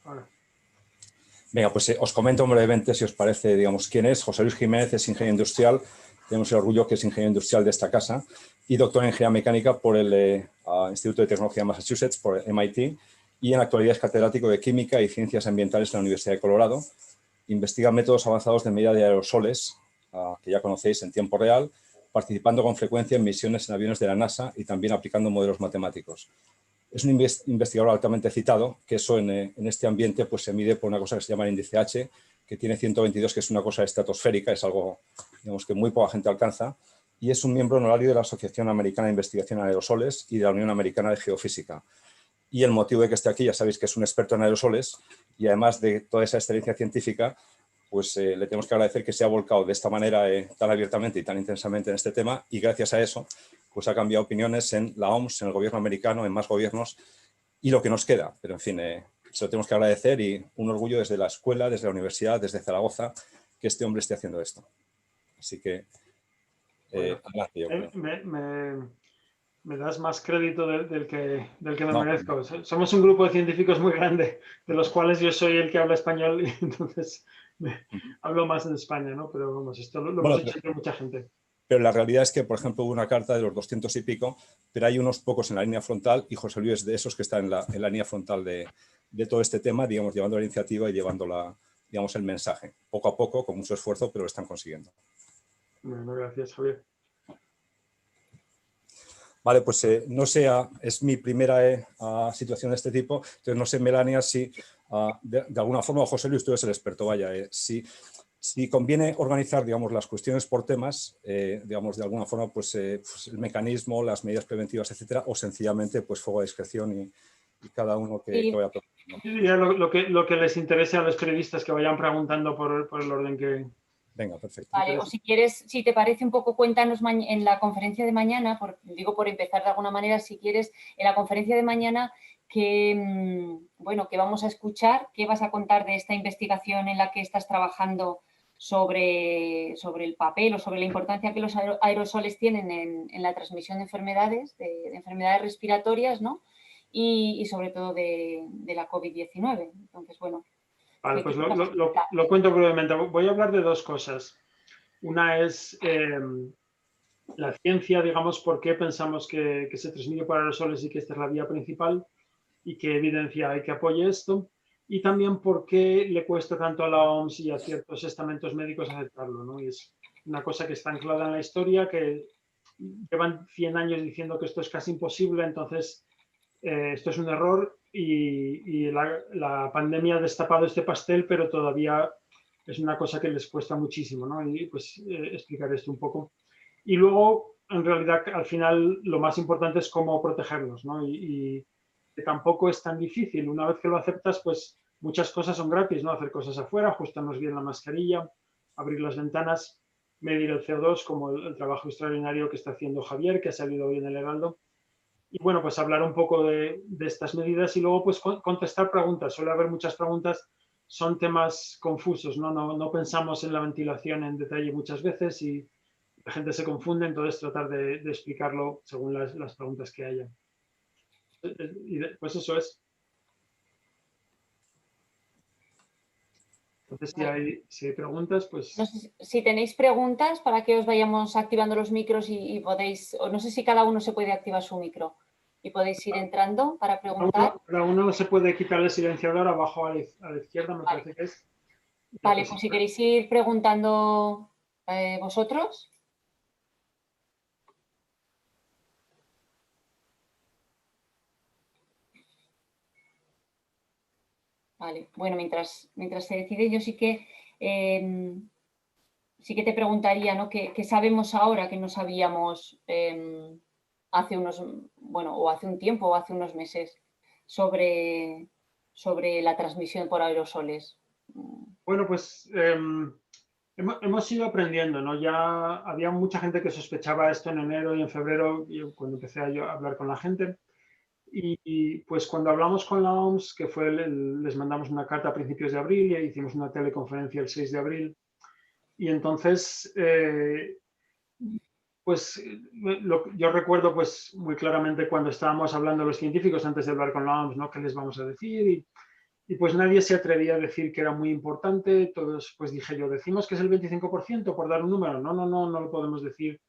Ahora. Venga, pues os comento brevemente, si os parece, digamos, quién es. José Luis Jiménez es ingeniero industrial, tenemos el orgullo que es ingeniero industrial de esta casa, y doctor en ingeniería mecánica por el Instituto de Tecnología de Massachusetts, por MIT, y en la actualidad es catedrático de Química y Ciencias Ambientales en la Universidad de Colorado. Investiga métodos avanzados de medida de aerosoles, que ya conocéis, en tiempo real, participando con frecuencia en misiones en aviones de la NASA y también aplicando modelos matemáticos. Es un investigador altamente citado, que eso en este ambiente pues, se mide por una cosa que se llama el índice H, que tiene 122, que es una cosa estratosférica, es algo, digamos, que muy poca gente alcanza, y es un miembro honorario de la Asociación Americana de Investigación en Aerosoles y de la Unión Americana de Geofísica. Y el motivo de que esté aquí, ya sabéis que es un experto en aerosoles, y además de toda esa excelencia científica, pues le tenemos que agradecer que se ha volcado de esta manera tan abiertamente y tan intensamente en este tema, y gracias a eso pues ha cambiado opiniones en la OMS, en el gobierno americano, en más gobiernos, y lo que nos queda. Pero en fin, se lo tenemos que agradecer, y un orgullo desde la escuela, desde la universidad, desde Zaragoza, que este hombre esté haciendo esto. Así que, Bueno, adelante, yo creo. me das más crédito del que me No, merezco. Somos un grupo de científicos muy grande, de los cuales yo soy el que habla español y entonces hablo más en España, ¿no? Pero vamos, esto lo bueno, hemos hecho entre mucha gente. pero la realidad es que, por ejemplo, hubo una carta de los 200 y pico, pero hay unos pocos en la línea frontal, y José Luis es de esos que está en la línea frontal de todo este tema, digamos, llevando la iniciativa y llevando digamos, el mensaje. Poco a poco, con mucho esfuerzo, pero lo están consiguiendo. Bueno, gracias, Javier. Vale, pues no sé, es mi primera situación de este tipo, entonces no sé, Melania, si de alguna forma, José Luis, tú eres el experto, vaya, si conviene organizar, digamos, las cuestiones por temas, digamos, de alguna forma, pues el mecanismo, las medidas preventivas, etcétera, o sencillamente, pues fuego de discreción y cada uno que vaya preguntando. Ya lo que les interese a los periodistas que vayan preguntando por el orden que... Venga, perfecto. Vale, o si quieres, si te parece un poco, cuéntanos en la conferencia de mañana, digo por empezar de alguna manera, si quieres, en la conferencia de mañana, bueno, que vamos a escuchar, qué vas a contar de esta investigación en la que estás trabajando sobre el papel o sobre la importancia que los aerosoles tienen en la transmisión de enfermedades, de enfermedades respiratorias, ¿no? Y sobre todo de la COVID-19. Entonces, bueno. Vale, pues lo cuento brevemente. Voy a hablar de dos cosas. Una es la ciencia, digamos, por qué pensamos que se transmite por aerosoles y que esta es la vía principal y qué evidencia hay que apoye esto. Y también por qué le cuesta tanto a la OMS y a ciertos estamentos médicos aceptarlo, ¿no? Y es una cosa que está anclada en la historia, que llevan 100 años diciendo que esto es casi imposible, entonces esto es un error y la pandemia ha destapado este pastel, pero todavía es una cosa que les cuesta muchísimo, ¿no? Y pues explicar esto un poco. Y luego, en realidad, al final, lo más importante es cómo protegerlos, ¿no? Y que tampoco es tan difícil. Una vez que lo aceptas, pues muchas cosas son gratis, ¿no? Hacer cosas afuera, ajustarnos bien la mascarilla, abrir las ventanas, medir el CO2, como el trabajo extraordinario que está haciendo Javier, que ha salido hoy en el Heraldo. Y bueno, pues hablar un poco de estas medidas y luego pues contestar preguntas. Suele haber muchas preguntas, son temas confusos, ¿no? No pensamos en la ventilación en detalle muchas veces y la gente se confunde, entonces tratar de explicarlo según las preguntas que haya. Y pues eso es. Entonces, si hay preguntas, pues... No sé si tenéis preguntas para que os vayamos activando los micros y podéis, o no sé si cada uno se puede activar su micro y podéis ir entrando para preguntar. Cada uno se puede quitar el silenciador abajo a la izquierda, me parece que es. Vale, pues si queréis ir preguntando vosotros. Vale, bueno, mientras se decide, yo sí que te preguntaría, ¿no? ¿Qué sabemos ahora que no sabíamos hace un tiempo o hace unos meses sobre la transmisión por aerosoles? Bueno, pues hemos ido aprendiendo, ¿no? Ya había mucha gente que sospechaba esto en enero y en febrero, cuando empecé a hablar con la gente. Y pues cuando hablamos con la OMS, que fue, les mandamos una carta a principios de abril y hicimos una teleconferencia el 6 de abril. Y entonces, pues yo recuerdo pues muy claramente cuando estábamos hablando los científicos antes de hablar con la OMS, ¿no? ¿Qué les vamos a decir? Y pues nadie se atrevía a decir que era muy importante. Todos, pues dije yo, decimos que es el 25% por dar un número. No lo podemos decir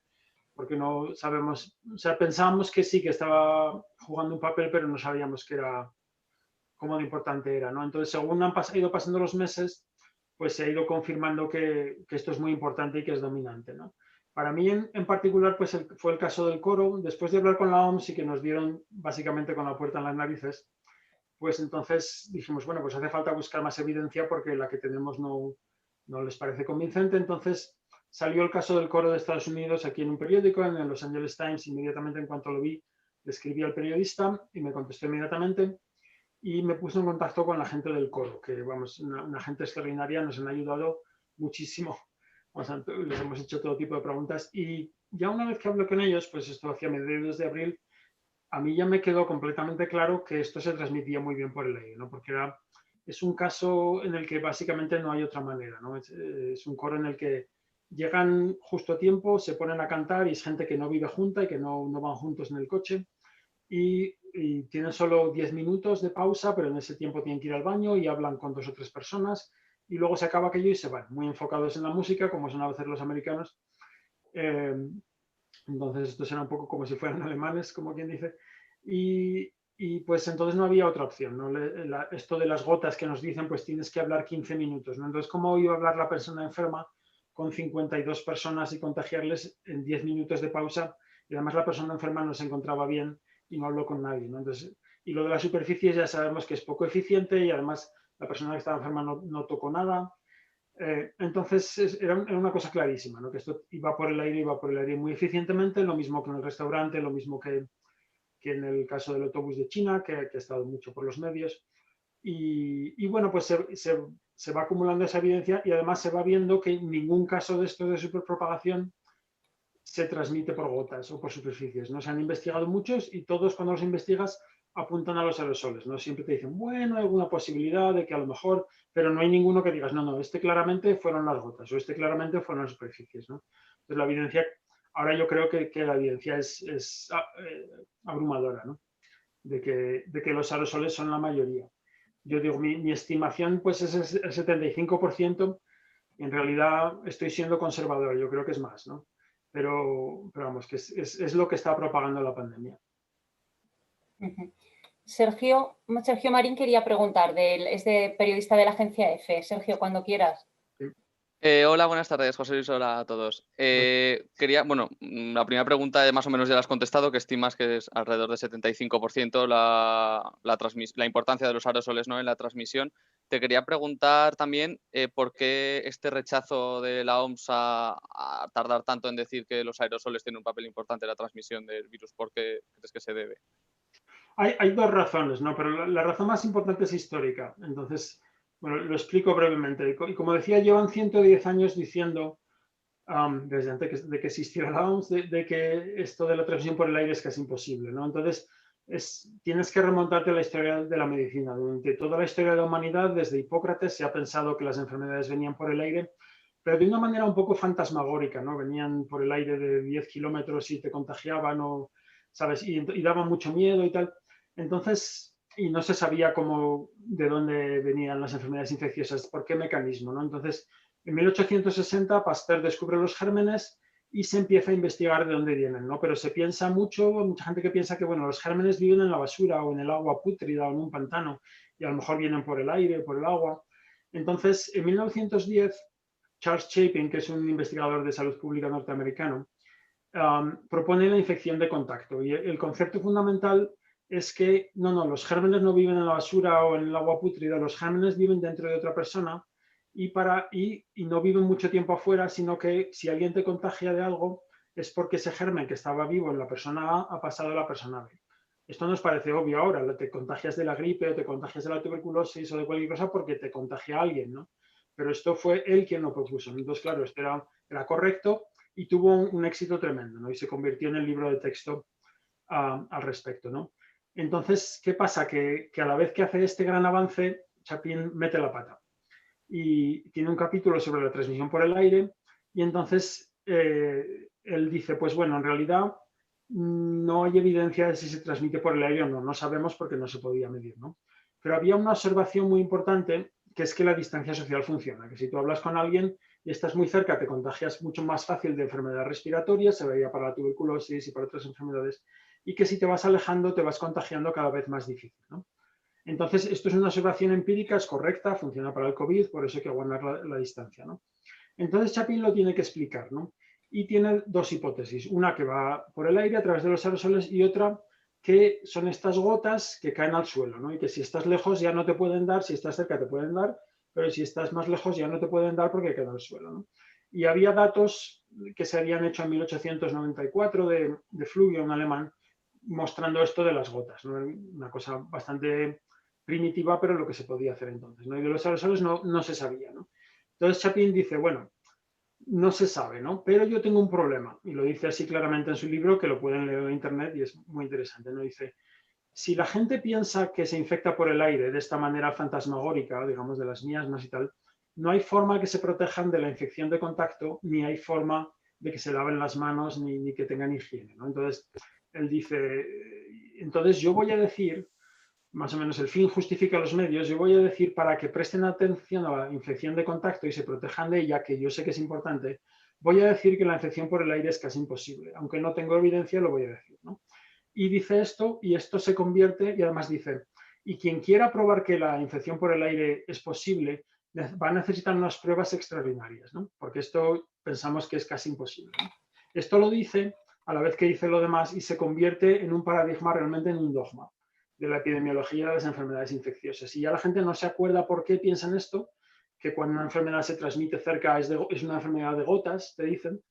porque no sabemos, o sea, pensábamos que sí, que estaba jugando un papel, pero no sabíamos que era, cómo de importante era, ¿no? Entonces, según han ido pasando los meses, pues se ha ido confirmando que esto es muy importante y que es dominante, ¿no? Para mí en particular, pues fue el caso del coro. Después de hablar con la OMS y que nos dieron básicamente con la puerta en las narices, pues entonces dijimos, bueno, pues hace falta buscar más evidencia porque la que tenemos no les parece convincente. Entonces salió el caso del coro de Estados Unidos aquí en un periódico, en el Los Angeles Times. Inmediatamente en cuanto lo vi, le escribí al periodista y me contestó inmediatamente y me puso en contacto con la gente del coro, que vamos, una gente extraordinaria, nos han ayudado muchísimo. O sea, les hemos hecho todo tipo de preguntas y ya una vez que hablé con ellos, pues esto hacia mediados de abril, a mí ya me quedó completamente claro que esto se transmitía muy bien por el aire, ¿no? Porque es un caso en el que básicamente no hay otra manera, ¿no? Es un coro en el que llegan justo a tiempo, se ponen a cantar y es gente que no vive junta y que no van juntos en el coche y tienen solo 10 minutos de pausa, pero en ese tiempo tienen que ir al baño y hablan con 2 o 3 personas y luego se acaba aquello y se van, muy enfocados en la música, como son a veces los americanos. Eh, entonces esto era un poco como si fueran alemanes, como quien dice. Y pues entonces no había otra opción, ¿no? Esto de las gotas que nos dicen, pues tienes que hablar 15 minutos, ¿no? Entonces, ¿cómo iba a hablar la persona enferma con 52 personas y contagiarles en 10 minutos de pausa? Y además la persona enferma no se encontraba bien y no habló con nadie, ¿no? Entonces, y lo de las superficies ya sabemos que es poco eficiente y además la persona que estaba enferma no tocó nada. Entonces era una cosa clarísima, ¿no? Que esto iba por el aire muy eficientemente, lo mismo que en el restaurante, lo mismo que en el caso del autobús de China, que ha estado mucho por los medios. Y bueno, pues se va acumulando esa evidencia y además se va viendo que ningún caso de esto de superpropagación se transmite por gotas o por superficies, ¿no? Se han investigado muchos y todos cuando los investigas apuntan a los aerosoles, ¿no? Siempre te dicen, bueno, hay alguna posibilidad de que a lo mejor, pero no hay ninguno que digas, no, este claramente fueron las gotas o este claramente fueron las superficies, ¿no? Entonces la evidencia, ahora yo creo que la evidencia es abrumadora, ¿no? De que los aerosoles son la mayoría. Yo digo, mi estimación pues es el 75%, en realidad estoy siendo conservador, yo creo que es más, ¿no? Pero vamos, que es lo que está propagando la pandemia. Sergio Marín quería preguntar, es de periodista de la agencia EFE. Sergio, cuando quieras. Hola, buenas tardes, José Luis, hola a todos. La primera pregunta más o menos ya la has contestado, que estimas que es alrededor del 75% la importancia de los aerosoles, ¿no?, en la transmisión. Te quería preguntar también por qué este rechazo de la OMS a tardar tanto en decir que los aerosoles tienen un papel importante en la transmisión del virus. ¿Por qué crees que se debe? Hay dos razones, ¿no? Pero la razón más importante es histórica. Entonces, bueno, lo explico brevemente. Y como decía, llevan 110 años diciendo, desde antes de que existiera la OMS, de que esto de la transmisión por el aire es casi imposible, ¿no? Entonces, tienes que remontarte a la historia de la medicina. Durante toda la historia de la humanidad, desde Hipócrates, se ha pensado que las enfermedades venían por el aire, pero de una manera un poco fantasmagórica, ¿no? Venían por el aire de 10 kilómetros y te contagiaban, ¿sabes? Y daban mucho miedo y tal. Entonces, y no se sabía de dónde venían las enfermedades infecciosas, por qué mecanismo, ¿no? Entonces, en 1860 Pasteur descubre los gérmenes y se empieza a investigar de dónde vienen, ¿no? Pero se piensa mucha gente que piensa que, bueno, los gérmenes viven en la basura o en el agua pútrida o en un pantano y a lo mejor vienen por el aire, por el agua. Entonces, en 1910, Charles Chapin, que es un investigador de salud pública norteamericano, propone la infección de contacto. Y el concepto fundamental es que, los gérmenes no viven en la basura o en el agua pútrida, los gérmenes viven dentro de otra persona y no viven mucho tiempo afuera, sino que si alguien te contagia de algo es porque ese germen que estaba vivo en la persona A ha pasado a la persona B. Esto nos parece obvio ahora, te contagias de la gripe o te contagias de la tuberculosis o de cualquier cosa porque te contagia alguien, ¿no? Pero esto fue él quien lo propuso. Entonces, claro, esto era correcto y tuvo un éxito tremendo, ¿no? Y se convirtió en el libro de texto al respecto, ¿no? Entonces, ¿qué pasa? Que a la vez que hace este gran avance, Chapin mete la pata y tiene un capítulo sobre la transmisión por el aire y entonces él dice, pues bueno, en realidad no hay evidencia de si se transmite por el aire o no, no sabemos porque no se podía medir, ¿no? Pero había una observación muy importante, que es que la distancia social funciona, que si tú hablas con alguien y estás muy cerca, te contagias mucho más fácil de enfermedades respiratorias, se veía para la tuberculosis y para otras enfermedades, y que si te vas alejando, te vas contagiando cada vez más difícil, ¿no? Entonces, esto es una observación empírica, es correcta, funciona para el COVID, por eso hay que guardar la distancia, ¿no? Entonces, Chapin lo tiene que explicar, ¿no? Y tiene dos hipótesis, una que va por el aire a través de los aerosoles y otra que son estas gotas que caen al suelo, ¿no? Y que si estás lejos ya no te pueden dar, si estás cerca te pueden dar, pero si estás más lejos ya no te pueden dar porque queda al suelo, ¿no? Y había datos que se habían hecho en 1894 de Flugio, un alemán, mostrando esto de las gotas, ¿no? Una cosa bastante primitiva, pero lo que se podía hacer entonces, ¿no? Y de los aerosoles no se sabía, ¿no? Entonces Chapin dice, bueno, no se sabe, ¿no? Pero yo tengo un problema, y lo dice así claramente en su libro, que lo pueden leer en internet y es muy interesante, ¿no? Dice, si la gente piensa que se infecta por el aire de esta manera fantasmagórica, digamos, de las miasmas y tal, no hay forma que se protejan de la infección de contacto, ni hay forma de que se laven las manos, ni que tengan higiene, ¿no? Entonces, él dice, entonces yo voy a decir, más o menos el fin justifica los medios, yo voy a decir para que presten atención a la infección de contacto y se protejan de ella, que yo sé que es importante, voy a decir que la infección por el aire es casi imposible. Aunque no tengo evidencia, lo voy a decir, ¿no? Y dice esto, y esto se convierte, y además dice, y quien quiera probar que la infección por el aire es posible, va a necesitar unas pruebas extraordinarias, ¿no? Porque esto pensamos que es casi imposible, ¿no? Esto lo dice a la vez que dice lo demás y se convierte en un paradigma, realmente en un dogma de la epidemiología de las enfermedades infecciosas. Y ya la gente no se acuerda por qué piensan esto, que cuando una enfermedad se transmite cerca es una enfermedad de gotas, te dicen,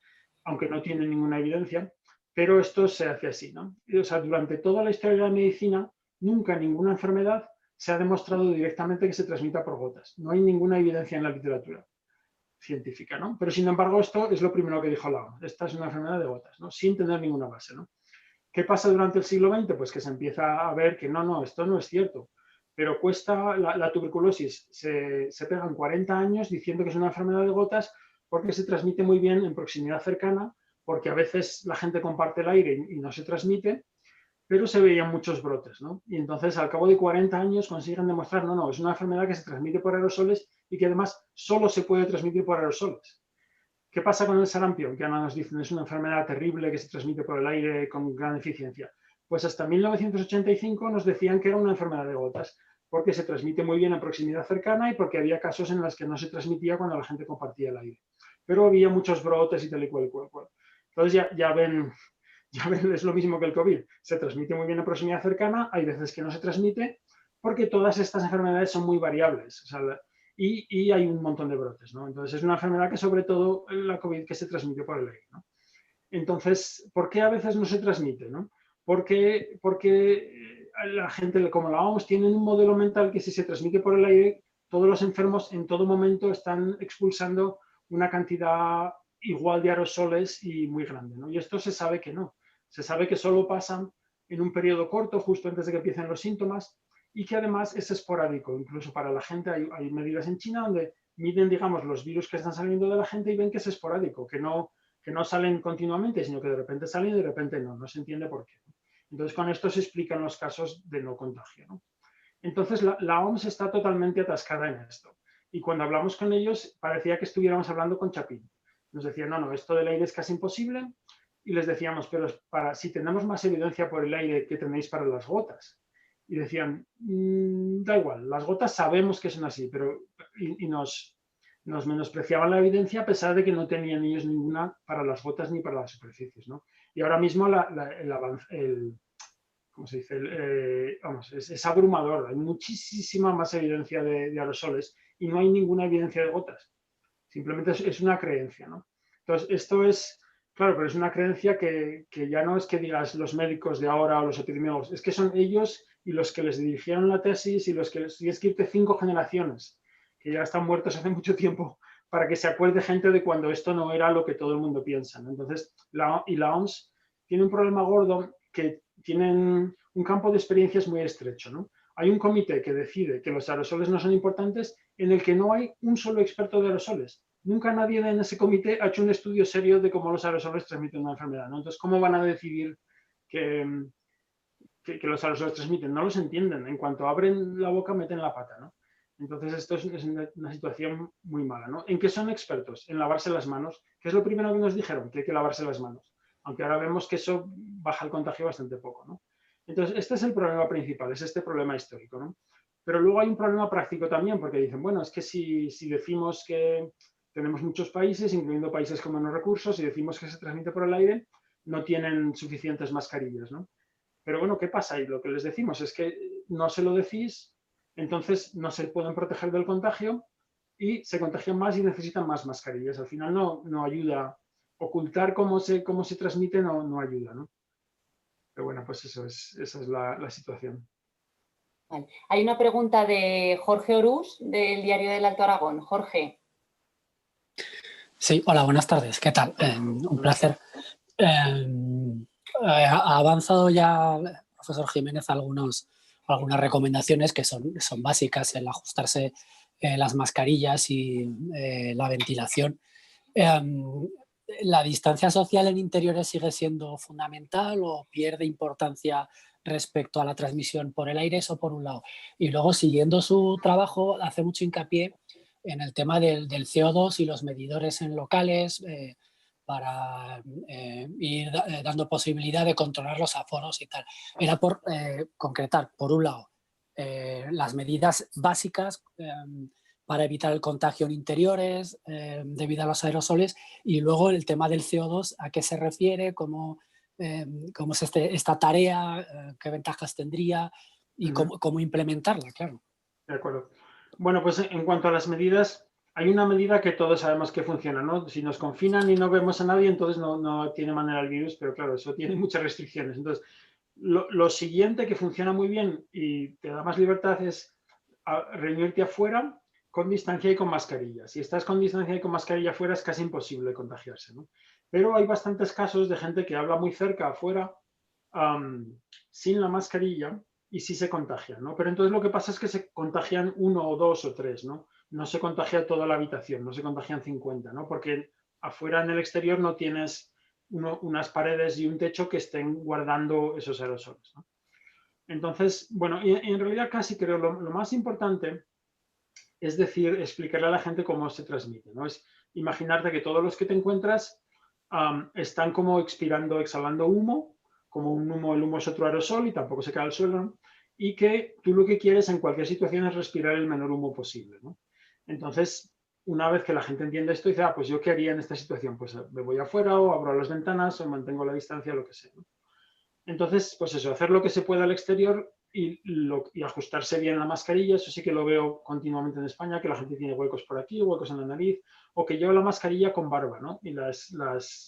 aunque no tienen ninguna evidencia, pero esto se hace así, ¿no? O sea, durante toda la historia de la medicina, nunca ninguna enfermedad se ha demostrado directamente que se transmita por gotas. No hay ninguna evidencia en la literatura científica, ¿no? Pero sin embargo, esto es lo primero que dijo la OMS. Esta es una enfermedad de gotas, ¿no? Sin tener ninguna base, ¿no? ¿Qué pasa durante el siglo XX? Pues que se empieza a ver que no, esto no es cierto. Pero cuesta, la tuberculosis se pegan 40 años diciendo que es una enfermedad de gotas porque se transmite muy bien en proximidad cercana, porque a veces la gente comparte el aire y no se transmite, pero se veían muchos brotes, ¿no? Y entonces al cabo de 40 años consiguen demostrar, no, es una enfermedad que se transmite por aerosoles y que además solo se puede transmitir por aerosoles. ¿Qué pasa con el sarampión? Que ahora nos dicen es una enfermedad terrible que se transmite por el aire con gran eficiencia. Pues hasta 1985 nos decían que era una enfermedad de gotas, porque se transmite muy bien en proximidad cercana y porque había casos en los que no se transmitía cuando la gente compartía el aire. Pero había muchos brotes y tal y cual. Entonces ya ven, es lo mismo que el COVID. Se transmite muy bien en proximidad cercana, hay veces que no se transmite, porque todas estas enfermedades son muy variables. O sea, y hay un montón de brotes, ¿no? Entonces es una enfermedad que sobre todo la COVID que se transmite por el aire, ¿no? Entonces, ¿por qué a veces no se transmite, ¿no? Porque la gente, como la OMS, tienen un modelo mental que si se transmite por el aire, todos los enfermos en todo momento están expulsando una cantidad igual de aerosoles y muy grande, ¿no? Y esto se sabe que no. Se sabe que solo pasan en un periodo corto, justo antes de que empiecen los síntomas, y que además es esporádico. Incluso para la gente hay medidas en China donde miden, digamos, los virus que están saliendo de la gente y ven que es esporádico, que no salen continuamente, sino que de repente salen y de repente no se entiende por qué. Entonces, con esto se explican los casos de no contagio, ¿no? Entonces, la OMS está totalmente atascada en esto. Y cuando hablamos con ellos, parecía que estuviéramos hablando con Chapin. Nos decían, no, esto del aire es casi imposible. Y les decíamos, pero si tenemos más evidencia por el aire que tenéis para las gotas. Y decían, da igual, las gotas sabemos que son así, pero y nos menospreciaban la evidencia a pesar de que no tenían ellos ninguna para las gotas ni para las superficies, ¿no? Y ahora mismo ¿cómo se dice? Es abrumador. Hay muchísima más evidencia de aerosoles y no hay ninguna evidencia de gotas. Simplemente es una creencia, ¿no? Entonces, esto es, claro, pero es una creencia que ya no es que digas los médicos de ahora o los epidemiólogos, es que son ellos y los que les dirigieron la tesis y los que les escribiste 5 generaciones, que ya están muertos hace mucho tiempo, para que se acuerde gente de cuando esto no era lo que todo el mundo piensa, ¿no? Entonces, la OMS tiene un problema gordo que tienen un campo de experiencias muy estrecho, ¿no? Hay un comité que decide que los aerosoles no son importantes en el que no hay un solo experto de aerosoles. Nunca nadie en ese comité ha hecho un estudio serio de cómo los aerosoles transmiten una enfermedad, ¿no? Entonces, ¿cómo van a decidir que que los aerosoles transmiten, no los entienden. En cuanto abren la boca, meten la pata, ¿no? Entonces, esto es una situación muy mala, ¿no? ¿En qué son expertos? En lavarse las manos, que es lo primero que nos dijeron, que hay que lavarse las manos. Aunque ahora vemos que eso baja el contagio bastante poco, ¿no? Entonces, este es el problema principal, es este problema histórico, ¿no? Pero luego hay un problema práctico también, porque dicen, bueno, es que si decimos que tenemos muchos países, incluyendo países con menos recursos, y decimos que se transmite por el aire, no tienen suficientes mascarillas, ¿no? Pero bueno, ¿qué pasa? Y lo que les decimos es que no se lo decís, entonces no se pueden proteger del contagio y se contagian más y necesitan más mascarillas. Al final no ayuda. Ocultar cómo se transmite no ayuda, ¿no? Pero bueno, pues esa es la situación. Vale. Hay una pregunta de Jorge Orús, del Diario del Alto Aragón. Jorge. Sí, hola, buenas tardes. ¿Qué tal? Un placer. Ha avanzado ya el profesor Jiménez algunas recomendaciones que son básicas, el ajustarse las mascarillas y la ventilación. ¿La distancia social en interiores sigue siendo fundamental o pierde importancia respecto a la transmisión por el aire? Eso por un lado. Y luego, siguiendo su trabajo, hace mucho hincapié en el tema del CO2 y los medidores en locales para ir dando posibilidad de controlar los aforos y tal. Era por concretar, por un lado, las medidas básicas para evitar el contagio en interiores debido a los aerosoles, y luego el tema del CO2, ¿a qué se refiere? ¿Cómo es esta tarea? ¿Qué ventajas tendría? Y cómo implementarla, claro. De acuerdo. Bueno, pues en cuanto a las medidas, hay una medida que todos sabemos que funciona, ¿no? Si nos confinan y no vemos a nadie, entonces no tiene manera el virus, pero claro, eso tiene muchas restricciones. Entonces, lo siguiente que funciona muy bien y te da más libertad es reunirte afuera con distancia y con mascarilla. Si estás con distancia y con mascarilla afuera, es casi imposible contagiarse, ¿no? Pero hay bastantes casos de gente que habla muy cerca afuera sin la mascarilla y sí se contagian, ¿no? Pero entonces lo que pasa es que se contagian 1 o 2 o 3, ¿no? No se contagia toda la habitación, no se contagian 50, ¿no? Porque afuera en el exterior no tienes unas paredes y un techo que estén guardando esos aerosoles, ¿no? Entonces, bueno, y en realidad casi creo lo más importante es explicarle a la gente cómo se transmite, ¿no? Es imaginarte que todos los que te encuentras están como expirando, exhalando humo, como el humo es otro aerosol y tampoco se cae al suelo, ¿no? Y que tú lo que quieres en cualquier situación es respirar el menor humo posible, ¿no? Entonces, una vez que la gente entiende esto, dice, pues yo qué haría en esta situación, pues me voy afuera o abro las ventanas o mantengo la distancia, lo que sea, ¿no? Entonces, pues eso, hacer lo que se pueda al exterior y ajustarse bien la mascarilla. Eso sí que lo veo continuamente en España, que la gente tiene huecos por aquí, huecos en la nariz, o que lleva la mascarilla con barba, ¿no? Y las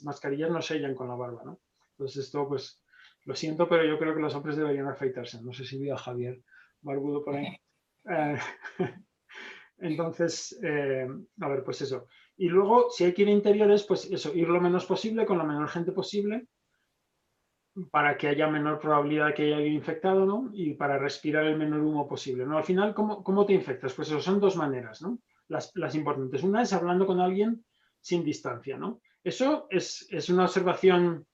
mascarillas no sellan con la barba, ¿no? Entonces esto, pues, lo siento, pero yo creo que los hombres deberían afeitarse. No sé si vi a Javier barbudo por ahí. Entonces, a ver, pues eso. Y luego, si hay que ir a interiores, pues eso, ir lo menos posible, con la menor gente posible, para que haya menor probabilidad de que haya alguien infectado, ¿no? Y para respirar el menor humo posible, ¿no? Al final, ¿cómo te infectas? Pues eso son dos maneras, ¿no? Las importantes. Una es hablando con alguien sin distancia, ¿no? Eso es una observación,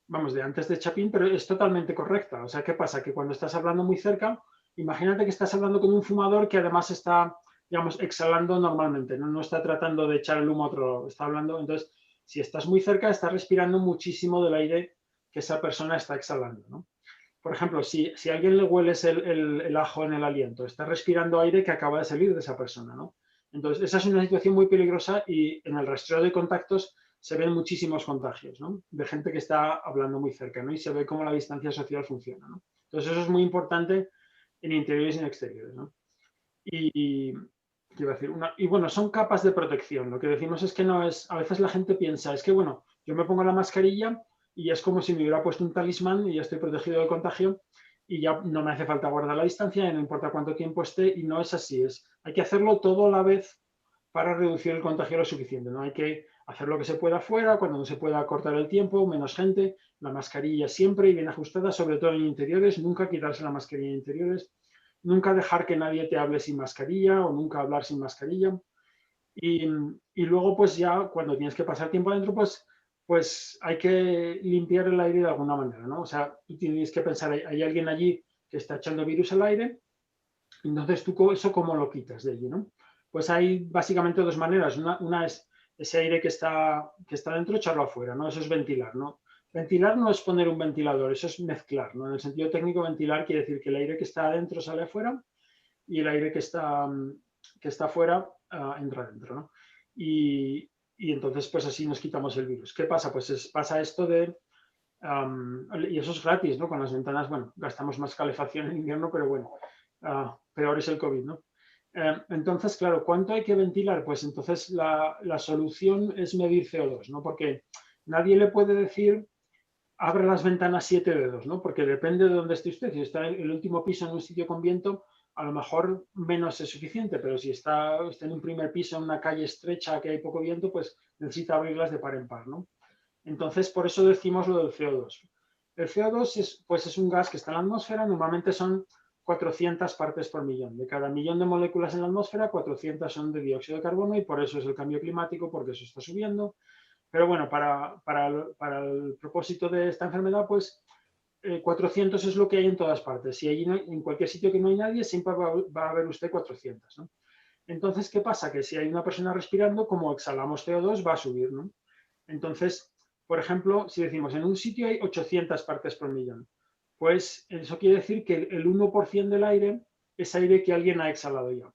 vamos, de antes de Chapin, pero es totalmente correcta. O sea, ¿qué pasa? Que cuando estás hablando muy cerca, imagínate que estás hablando con un fumador que además está, digamos, exhalando normalmente, ¿no? No está tratando de echar el humo a otro, está hablando. Entonces, si estás muy cerca, estás respirando muchísimo del aire que esa persona está exhalando, ¿no? Por ejemplo, si a alguien le hueles el ajo en el aliento, está respirando aire que acaba de salir de esa persona, ¿no? Entonces, esa es una situación muy peligrosa y en el rastreo de contactos se ven muchísimos contagios, ¿no? De gente que está hablando muy cerca, ¿no? Y se ve cómo la distancia social funciona, ¿no? Entonces, eso es muy importante en interiores y en exteriores, ¿no? ¿Qué iba a decir? Y bueno, son capas de protección. Lo que decimos es que no es, a veces la gente piensa, es que bueno, yo me pongo la mascarilla y es como si me hubiera puesto un talismán y ya estoy protegido del contagio y ya no me hace falta guardar la distancia y no importa cuánto tiempo esté, y no es así. Hay que hacerlo todo a la vez para reducir el contagio lo suficiente, ¿no? Hay que hacer lo que se pueda afuera, cuando no se pueda cortar el tiempo, menos gente, la mascarilla siempre y bien ajustada, sobre todo en interiores, nunca quitarse la mascarilla en interiores, nunca dejar que nadie te hable sin mascarilla o nunca hablar sin mascarilla. Y luego, pues ya cuando tienes que pasar tiempo adentro, pues hay que limpiar el aire de alguna manera, ¿no? O sea, tú tienes que pensar, hay alguien allí que está echando virus al aire. Entonces, ¿tú eso cómo lo quitas de allí, no? Pues hay básicamente dos maneras. Una es ese aire que está dentro, echarlo afuera, ¿no? Eso es ventilar, ¿no? Ventilar no es poner un ventilador, eso es mezclar, ¿no? En el sentido técnico, ventilar quiere decir que el aire que está adentro sale afuera y el aire que está afuera entra adentro, ¿no? Y entonces, pues así nos quitamos el virus. ¿Qué pasa? Pues pasa esto de... y eso es gratis, ¿no? Con las ventanas, bueno, gastamos más calefacción en invierno, pero bueno, peor es el COVID, ¿no? Entonces, claro, ¿cuánto hay que ventilar? Pues entonces la solución es medir CO2, ¿no? Porque nadie le puede decir, abre las ventanas 7 dedos, ¿no? Porque depende de dónde esté usted. Si está en el último piso en un sitio con viento, a lo mejor menos es suficiente, pero si está en un primer piso en una calle estrecha que hay poco viento, pues necesita abrirlas de par en par, ¿no? Entonces, por eso decimos lo del CO2. El CO2 es un gas que está en la atmósfera, normalmente son 400 partes por millón. De cada millón de moléculas en la atmósfera, 400 son de dióxido de carbono y por eso es el cambio climático, porque eso está subiendo. Pero bueno, para el propósito de esta enfermedad, pues 400 es lo que hay en todas partes. Si hay en cualquier sitio que no hay nadie, siempre va a haber usted 400, ¿no? Entonces, ¿qué pasa? Que si hay una persona respirando, como exhalamos CO2, va a subir, ¿no? Entonces, por ejemplo, si decimos en un sitio hay 800 partes por millón, pues eso quiere decir que el 1% del aire es aire que alguien ha exhalado ya.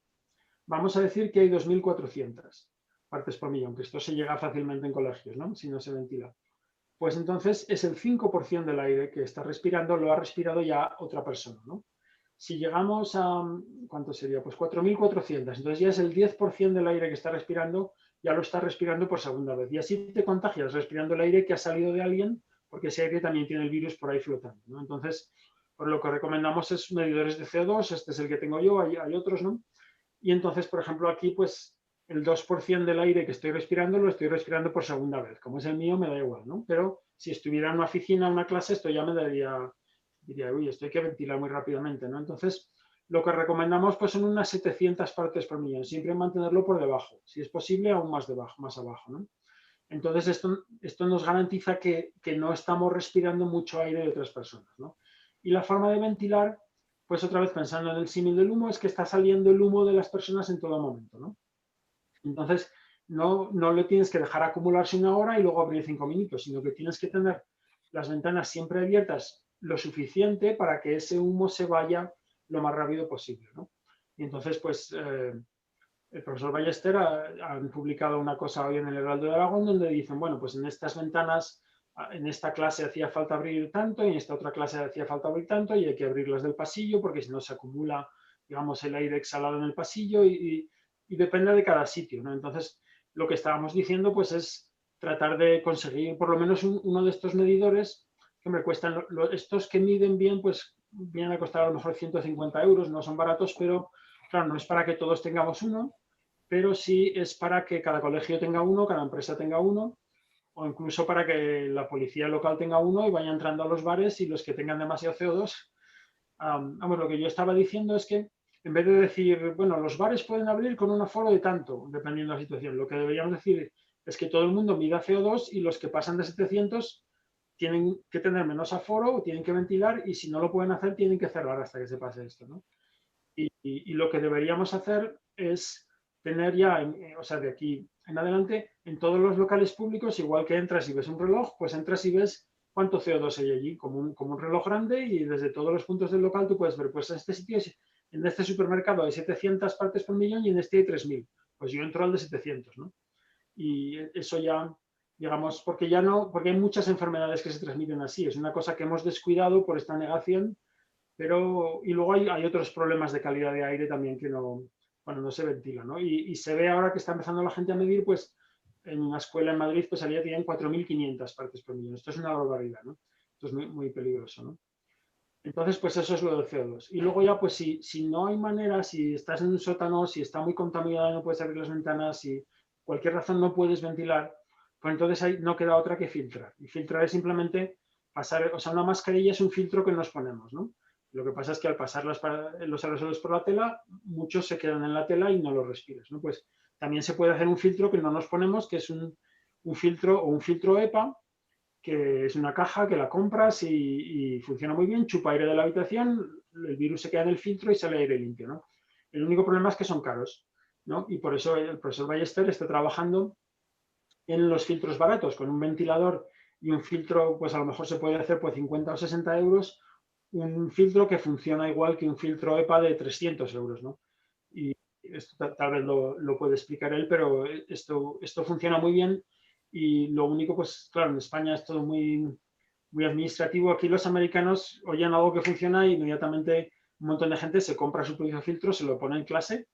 Vamos a decir que hay 2.400 partes por millón, que esto se llega fácilmente en colegios, ¿no? Si no se ventila. Pues entonces es el 5% del aire que está respirando, lo ha respirado ya otra persona, ¿no? Si llegamos a, ¿cuánto sería? Pues 4.400, entonces ya es el 10% del aire que está respirando, ya lo está respirando por segunda vez. Y así te contagias respirando el aire que ha salido de alguien, porque ese aire también tiene el virus por ahí flotando, ¿no? Entonces, por lo que recomendamos es medidores de CO2, este es el que tengo yo, hay otros, ¿no? Y entonces, por ejemplo, aquí, pues, el 2% del aire que estoy respirando lo estoy respirando por segunda vez. Como es el mío, me da igual, ¿no? Pero si estuviera en una oficina, en una clase, esto ya me diría, uy, esto hay que ventilar muy rápidamente, ¿no? Entonces, lo que recomendamos pues son unas 700 partes por millón, siempre mantenerlo por debajo, si es posible aún más abajo, ¿no? Entonces, esto nos garantiza que no estamos respirando mucho aire de otras personas, ¿no? Y la forma de ventilar, pues otra vez pensando en el símil del humo, es que está saliendo el humo de las personas en todo momento, ¿no? Entonces, no le tienes que dejar acumularse una hora y luego abrir 5 minutos, sino que tienes que tener las ventanas siempre abiertas lo suficiente para que ese humo se vaya lo más rápido posible, ¿no? Y entonces, pues, el profesor Ballester han publicado una cosa hoy en el Heraldo de Aragón donde dicen, bueno, pues en estas ventanas, en esta clase hacía falta abrir tanto y en esta otra clase hacía falta abrir tanto y hay que abrirlas del pasillo porque si no se acumula, digamos, el aire exhalado en el pasillo y depende de cada sitio, ¿no? Entonces, lo que estábamos diciendo, pues, es tratar de conseguir por lo menos uno de estos medidores que me cuestan, estos que miden bien, pues, vienen a costar a lo mejor 150 euros, no son baratos, pero, claro, no es para que todos tengamos uno, pero sí es para que cada colegio tenga uno, cada empresa tenga uno, o incluso para que la policía local tenga uno y vaya entrando a los bares y los que tengan demasiado CO2. Vamos, lo que yo estaba diciendo es que en vez de decir, bueno, los bares pueden abrir con un aforo de tanto, dependiendo de la situación, lo que deberíamos decir es que todo el mundo mida CO2 y los que pasan de 700 tienen que tener menos aforo, tienen que ventilar y si no lo pueden hacer tienen que cerrar hasta que se pase esto, ¿no? Y lo que deberíamos hacer es tener ya, o sea, de aquí en adelante, en todos los locales públicos, igual que entras y ves un reloj, pues entras y ves cuánto CO2 hay allí, como un reloj grande y desde todos los puntos del local tú puedes ver, pues en este sitio, en este supermercado hay 700 partes por millón y en este hay 3.000. Pues yo entro al de 700, ¿no? Y eso ya, digamos, porque hay muchas enfermedades que se transmiten así. Es una cosa que hemos descuidado por esta negación, pero, y luego hay otros problemas de calidad de aire también que no se ventila, ¿no? Y se ve ahora que está empezando la gente a medir, pues, en una escuela en Madrid, pues allá tienen 4.500 partes por millón. Esto es una barbaridad, ¿no? Esto es muy, muy peligroso, ¿no? Entonces, pues eso es lo del CO2. Y luego ya, pues si no hay manera, si estás en un sótano, si está muy contaminado, no puedes abrir las ventanas, si cualquier razón no puedes ventilar, pues entonces ahí no queda otra que filtrar. Y filtrar es simplemente pasar, o sea, una mascarilla es un filtro que nos ponemos, ¿no? Lo que pasa es que al pasar los aerosoles por la tela, muchos se quedan en la tela y no los respiras, ¿no? Pues también se puede hacer un filtro que no nos ponemos, que es un filtro EPA, que es una caja que la compras y funciona muy bien, chupa aire de la habitación, el virus se queda en el filtro y sale aire limpio, ¿no? El único problema es que son caros, ¿no? Y por eso el profesor Ballester está trabajando en los filtros baratos, con un ventilador y un filtro, pues a lo mejor se puede hacer por 50 o 60 euros, un filtro que funciona igual que un filtro EPA de 300 euros, ¿no? Y esto tal vez lo puede explicar él, pero esto funciona muy bien y lo único, pues claro, en España es todo muy, muy administrativo. Aquí los americanos oyen algo que funciona y inmediatamente un montón de gente se compra su propio filtro, se lo pone en clase.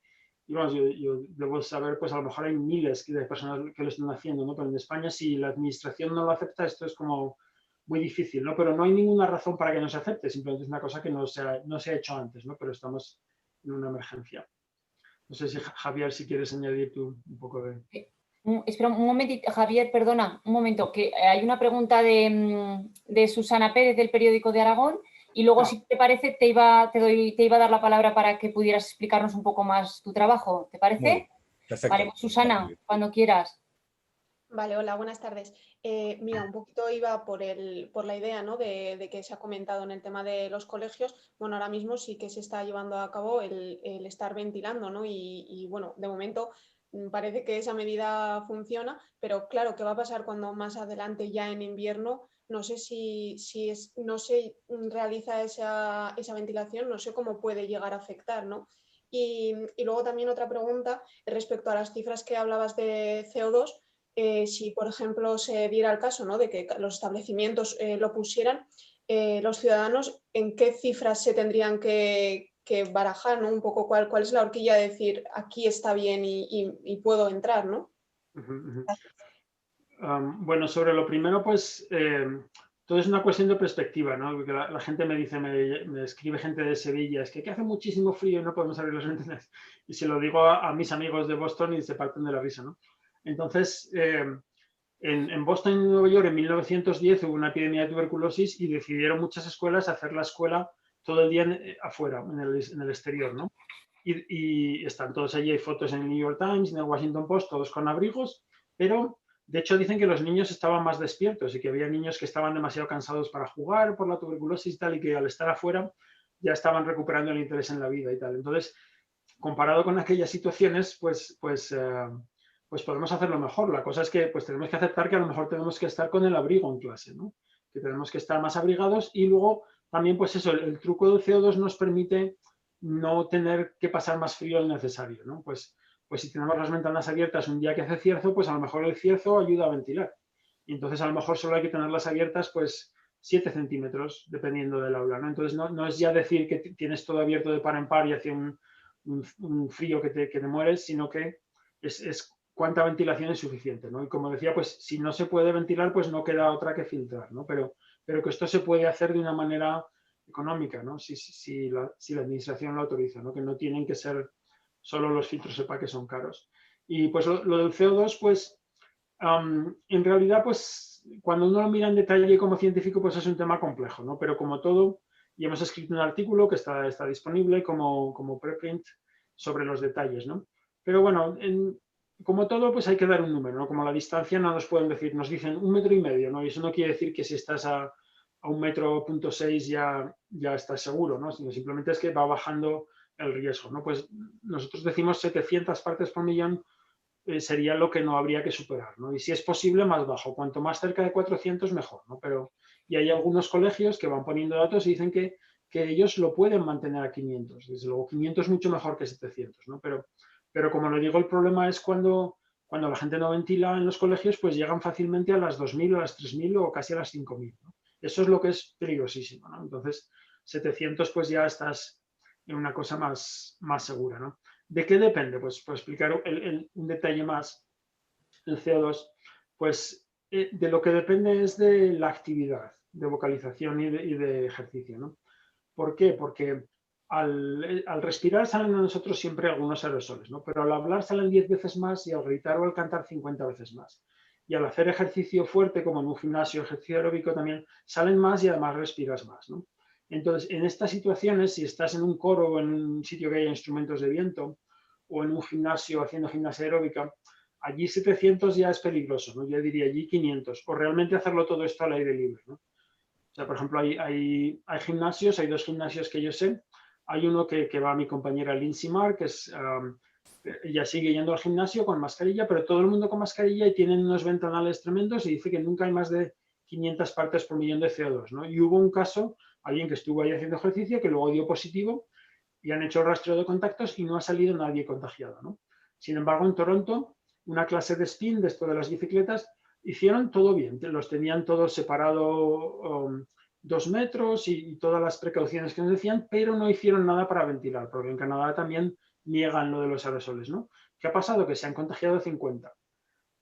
Y bueno, yo debo saber, pues a lo mejor hay miles de personas que lo están haciendo, ¿no? Pero en España, si la administración no lo acepta, esto es como muy difícil, ¿no? Pero no hay ninguna razón para que no se acepte, simplemente es una cosa que no se ha hecho antes, ¿no? Pero estamos en una emergencia. No sé si Javier, si quieres añadir tú un poco de... Espera un momentito, Javier, perdona, un momento, que hay una pregunta de Susana Pérez del Periódico de Aragón y luego, si te parece, te iba a dar la palabra para que pudieras explicarnos un poco más tu trabajo. ¿Te parece? Perfecto. Vale, pues Susana, cuando quieras. Vale, hola, buenas tardes. Mira, un poquito iba por la idea, ¿no? de que se ha comentado en el tema de los colegios. Bueno, ahora mismo sí que se está llevando a cabo el estar ventilando, ¿no? Y bueno, de momento parece que esa medida funciona, pero claro, ¿qué va a pasar cuando más adelante, ya en invierno, no sé si no se realiza esa ventilación, no sé cómo puede llegar a afectar, ¿no? Y luego también otra pregunta respecto a las cifras que hablabas de CO2. Si, por ejemplo, se diera el caso, ¿no? de que los establecimientos lo pusieran, los ciudadanos, ¿en qué cifras se tendrían que barajar, ¿no? Un poco cuál es la horquilla de decir aquí está bien y puedo entrar, ¿no? Bueno, sobre lo primero, pues todo es una cuestión de perspectiva, ¿no? Porque la gente me dice, me escribe gente de Sevilla, es que hace muchísimo frío y no podemos abrir las ventanas. Y se lo digo a mis amigos de Boston y se parten de la risa, ¿no? Entonces, en Boston y Nueva York en 1910 hubo una epidemia de tuberculosis y decidieron muchas escuelas hacer la escuela todo el día afuera, en el exterior, ¿no? Y están todos allí, hay fotos en el New York Times, en el Washington Post, todos con abrigos, pero de hecho dicen que los niños estaban más despiertos y que había niños que estaban demasiado cansados para jugar por la tuberculosis y tal, y que al estar afuera ya estaban recuperando el interés en la vida y tal. Entonces, comparado con aquellas situaciones, pues podemos hacerlo mejor. La cosa es que pues tenemos que aceptar que a lo mejor tenemos que estar con el abrigo en clase, ¿no? Que tenemos que estar más abrigados y luego también, pues eso, el truco del CO2 nos permite no tener que pasar más frío del necesario, ¿no? Pues si tenemos las ventanas abiertas un día que hace cierzo, pues a lo mejor el cierzo ayuda a ventilar. Y entonces a lo mejor solo hay que tenerlas abiertas pues 7 centímetros, dependiendo del aula, ¿no? Entonces no es ya decir que tienes todo abierto de par en par y hace un frío que te mueres, sino que es cuánta ventilación es suficiente, ¿no? Y como decía, pues si no se puede ventilar, pues no queda otra que filtrar, ¿no? Pero que esto se puede hacer de una manera económica, ¿no? Si la administración lo autoriza, ¿no? Que no tienen que ser solo los filtros EPA que son caros. Y pues lo del CO2, pues en realidad, pues cuando uno lo mira en detalle como científico, pues es un tema complejo, ¿no? Pero como todo, y hemos escrito un artículo que está disponible como preprint sobre los detalles, ¿no? Pero bueno, como todo, pues hay que dar un número, ¿no? Como la distancia no nos pueden decir, nos dicen 1,5 metros, ¿no? Y eso no quiere decir que si estás a 1,6 metros ya estás seguro, ¿no? Sino simplemente es que va bajando el riesgo, ¿no? Pues nosotros decimos 700 partes por millón sería lo que no habría que superar, ¿no? Y si es posible, más bajo. Cuanto más cerca de 400, mejor, ¿no? Y hay algunos colegios que van poniendo datos y dicen que ellos lo pueden mantener a 500. Desde luego, 500 es mucho mejor que 700, ¿no? Pero como le digo, el problema es cuando la gente no ventila en los colegios, pues llegan fácilmente a las 2.000, a las 3.000 o casi a las 5.000, ¿no? Eso es lo que es peligrosísimo, ¿no? Entonces, 700 pues ya estás en una cosa más segura, ¿no? ¿De qué depende? Pues por explicar un detalle más, el CO2, pues de lo que depende es de la actividad, de vocalización y de ejercicio, ¿no? ¿Por qué? Porque al respirar salen a nosotros siempre algunos aerosoles, ¿no? Pero al hablar salen 10 veces más y al gritar o al cantar 50 veces más. Y al hacer ejercicio fuerte, como en un gimnasio, ejercicio aeróbico también, salen más y además respiras más, ¿no? Entonces, en estas situaciones, si estás en un coro o en un sitio que haya instrumentos de viento o en un gimnasio haciendo gimnasia aeróbica, allí 700 ya es peligroso, ¿no? Yo diría allí 500, o realmente hacerlo todo esto al aire libre, ¿no? O sea, por ejemplo, hay gimnasios, hay 2 gimnasios que yo sé, Hay uno que va mi compañera Lindsay Mark, que es, ella sigue yendo al gimnasio con mascarilla, pero todo el mundo con mascarilla y tienen unos ventanales tremendos y dice que nunca hay más de 500 partes por millón de CO2, ¿no? Y hubo un caso, alguien que estuvo ahí haciendo ejercicio, que luego dio positivo y han hecho rastreo de contactos y no ha salido nadie contagiado, ¿no? Sin embargo, en Toronto, una clase de spin de esto de las bicicletas, hicieron todo bien, los tenían todos separado 2 metros y todas las precauciones que nos decían, pero no hicieron nada para ventilar, porque en Canadá también niegan lo de los aerosoles, ¿no? ¿Qué ha pasado? Que se han contagiado 50,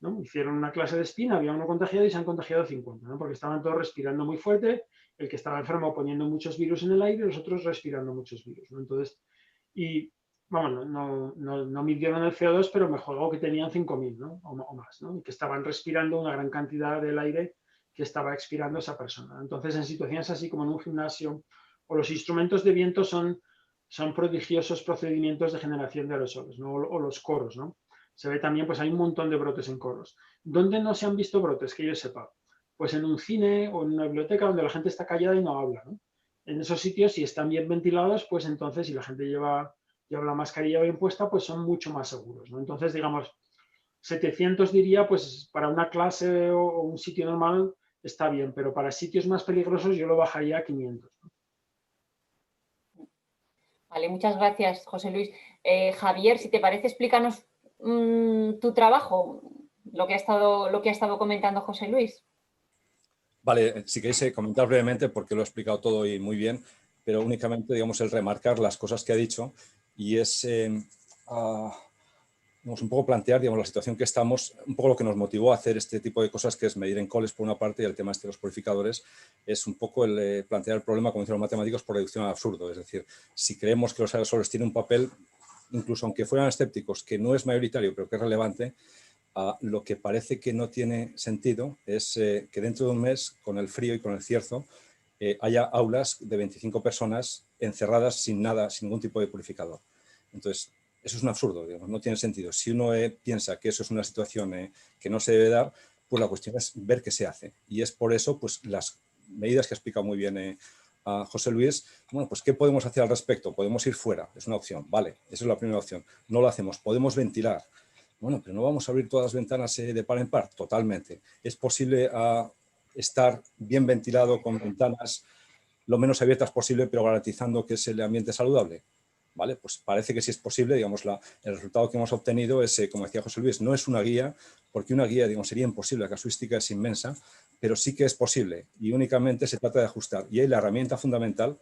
¿no? Hicieron una clase de spin, había uno contagiado y se han contagiado 50, ¿no? Porque estaban todos respirando muy fuerte, el que estaba enfermo poniendo muchos virus en el aire y los otros respirando muchos virus, ¿no? Entonces, y vamos, no midieron el CO2, pero me juego que tenían 5.000, ¿no? O más, ¿no? Y que estaban respirando una gran cantidad del aire que estaba expirando esa persona. Entonces, en situaciones así como en un gimnasio, o los instrumentos de viento son prodigiosos procedimientos de generación de aerosoles, ¿no? O los coros, ¿no? Se ve también, pues hay un montón de brotes en coros. ¿Dónde no se han visto brotes, que yo sepa? Pues en un cine o en una biblioteca donde la gente está callada y no habla, ¿no? En esos sitios, si están bien ventilados, pues entonces, si la gente lleva la mascarilla bien puesta, pues son mucho más seguros, ¿no? Entonces, digamos, 700 diría, pues para una clase o un sitio normal está bien, pero para sitios más peligrosos yo lo bajaría a 500, ¿no? Vale, muchas gracias, José Luis. Javier, si te parece, explícanos tu trabajo, lo que ha estado comentando José Luis. Vale, si queréis comentar brevemente, porque lo he explicado todo y muy bien, pero únicamente, digamos, el remarcar las cosas que ha dicho y es un poco plantear, digamos, la situación que estamos, un poco lo que nos motivó a hacer este tipo de cosas, que es medir en coles por una parte y el tema de los purificadores, es un poco el plantear el problema, como dicen los matemáticos, por reducción al absurdo. Es decir, si creemos que los aerosoles tienen un papel, incluso aunque fueran escépticos, que no es mayoritario, pero que es relevante, lo que parece que no tiene sentido es que dentro de un mes, con el frío y con el cierzo, haya aulas de 25 personas encerradas sin nada, sin ningún tipo de purificador. Entonces, eso es un absurdo, digamos, no tiene sentido. Si uno piensa que eso es una situación que no se debe dar, pues la cuestión es ver qué se hace. Y es por eso, pues, las medidas que ha explicado muy bien a José Luis, bueno, pues, ¿qué podemos hacer al respecto? Podemos ir fuera, es una opción, vale, esa es la primera opción. No lo hacemos, podemos ventilar. Bueno, pero no vamos a abrir todas las ventanas de par en par, totalmente. Es posible estar bien ventilado con ventanas lo menos abiertas posible, pero garantizando que es el ambiente saludable. ¿Vale? Pues parece que sí es posible, digamos, el resultado que hemos obtenido es, como decía José Luis, no es una guía, porque una guía, digamos, sería imposible, la casuística es inmensa, pero sí que es posible y únicamente se trata de ajustar. Y hay la herramienta fundamental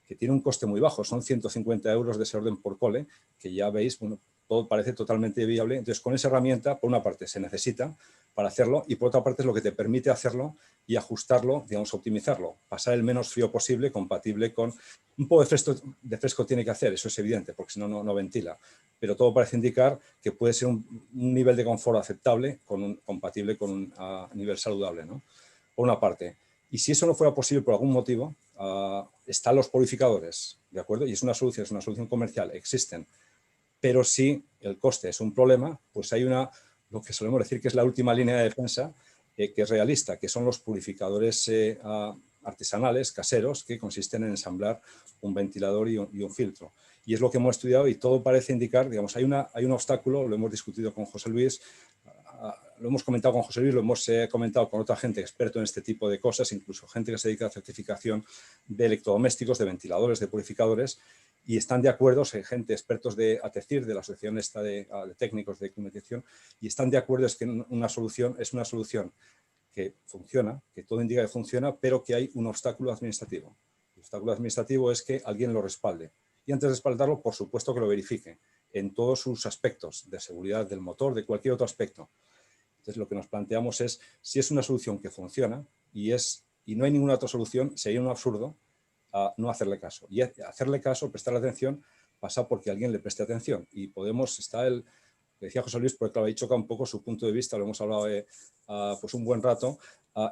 que tiene un coste muy bajo, son 150 euros de ese orden por cole, que ya veis, bueno, todo parece totalmente viable. Entonces, con esa herramienta, por una parte, se necesita para hacerlo y por otra parte es lo que te permite hacerlo y ajustarlo, digamos, optimizarlo, pasar el menos frío posible, compatible con... Un poco de fresco tiene que hacer, eso es evidente, porque si no, no ventila. Pero todo parece indicar que puede ser un nivel de confort aceptable, compatible con un nivel saludable, ¿no? Por una parte. Y si eso no fuera posible por algún motivo, están los purificadores, ¿de acuerdo? Y es una solución comercial, existen. Pero si el coste es un problema, pues hay lo que solemos decir que es la última línea de defensa, que es realista, que son los purificadores artesanales, caseros, que consisten en ensamblar un ventilador y un filtro. Y es lo que hemos estudiado y todo parece indicar, digamos, hay un obstáculo, lo hemos discutido con José Luis, lo hemos comentado con José Luis, lo hemos comentado con otra gente experto en este tipo de cosas, incluso gente que se dedica a la certificación de electrodomésticos, de ventiladores, de purificadores, y están de acuerdo, gente expertos de ATECIR, de la Asociación de Técnicos de Climatización, y están de acuerdo es que una solución es una solución que funciona, que todo indica que funciona, pero que hay un obstáculo administrativo. El obstáculo administrativo es que alguien lo respalde. Y antes de respaldarlo, por supuesto que lo verifique en todos sus aspectos, de seguridad del motor, de cualquier otro aspecto. Entonces, lo que nos planteamos es, si es una solución que funciona y no hay ninguna otra solución, sería un absurdo no hacerle caso. Y hacerle caso, prestarle atención, pasa porque alguien le preste atención. Y decía José Luis, porque claro, ahí choca un poco su punto de vista, lo hemos hablado pues un buen rato,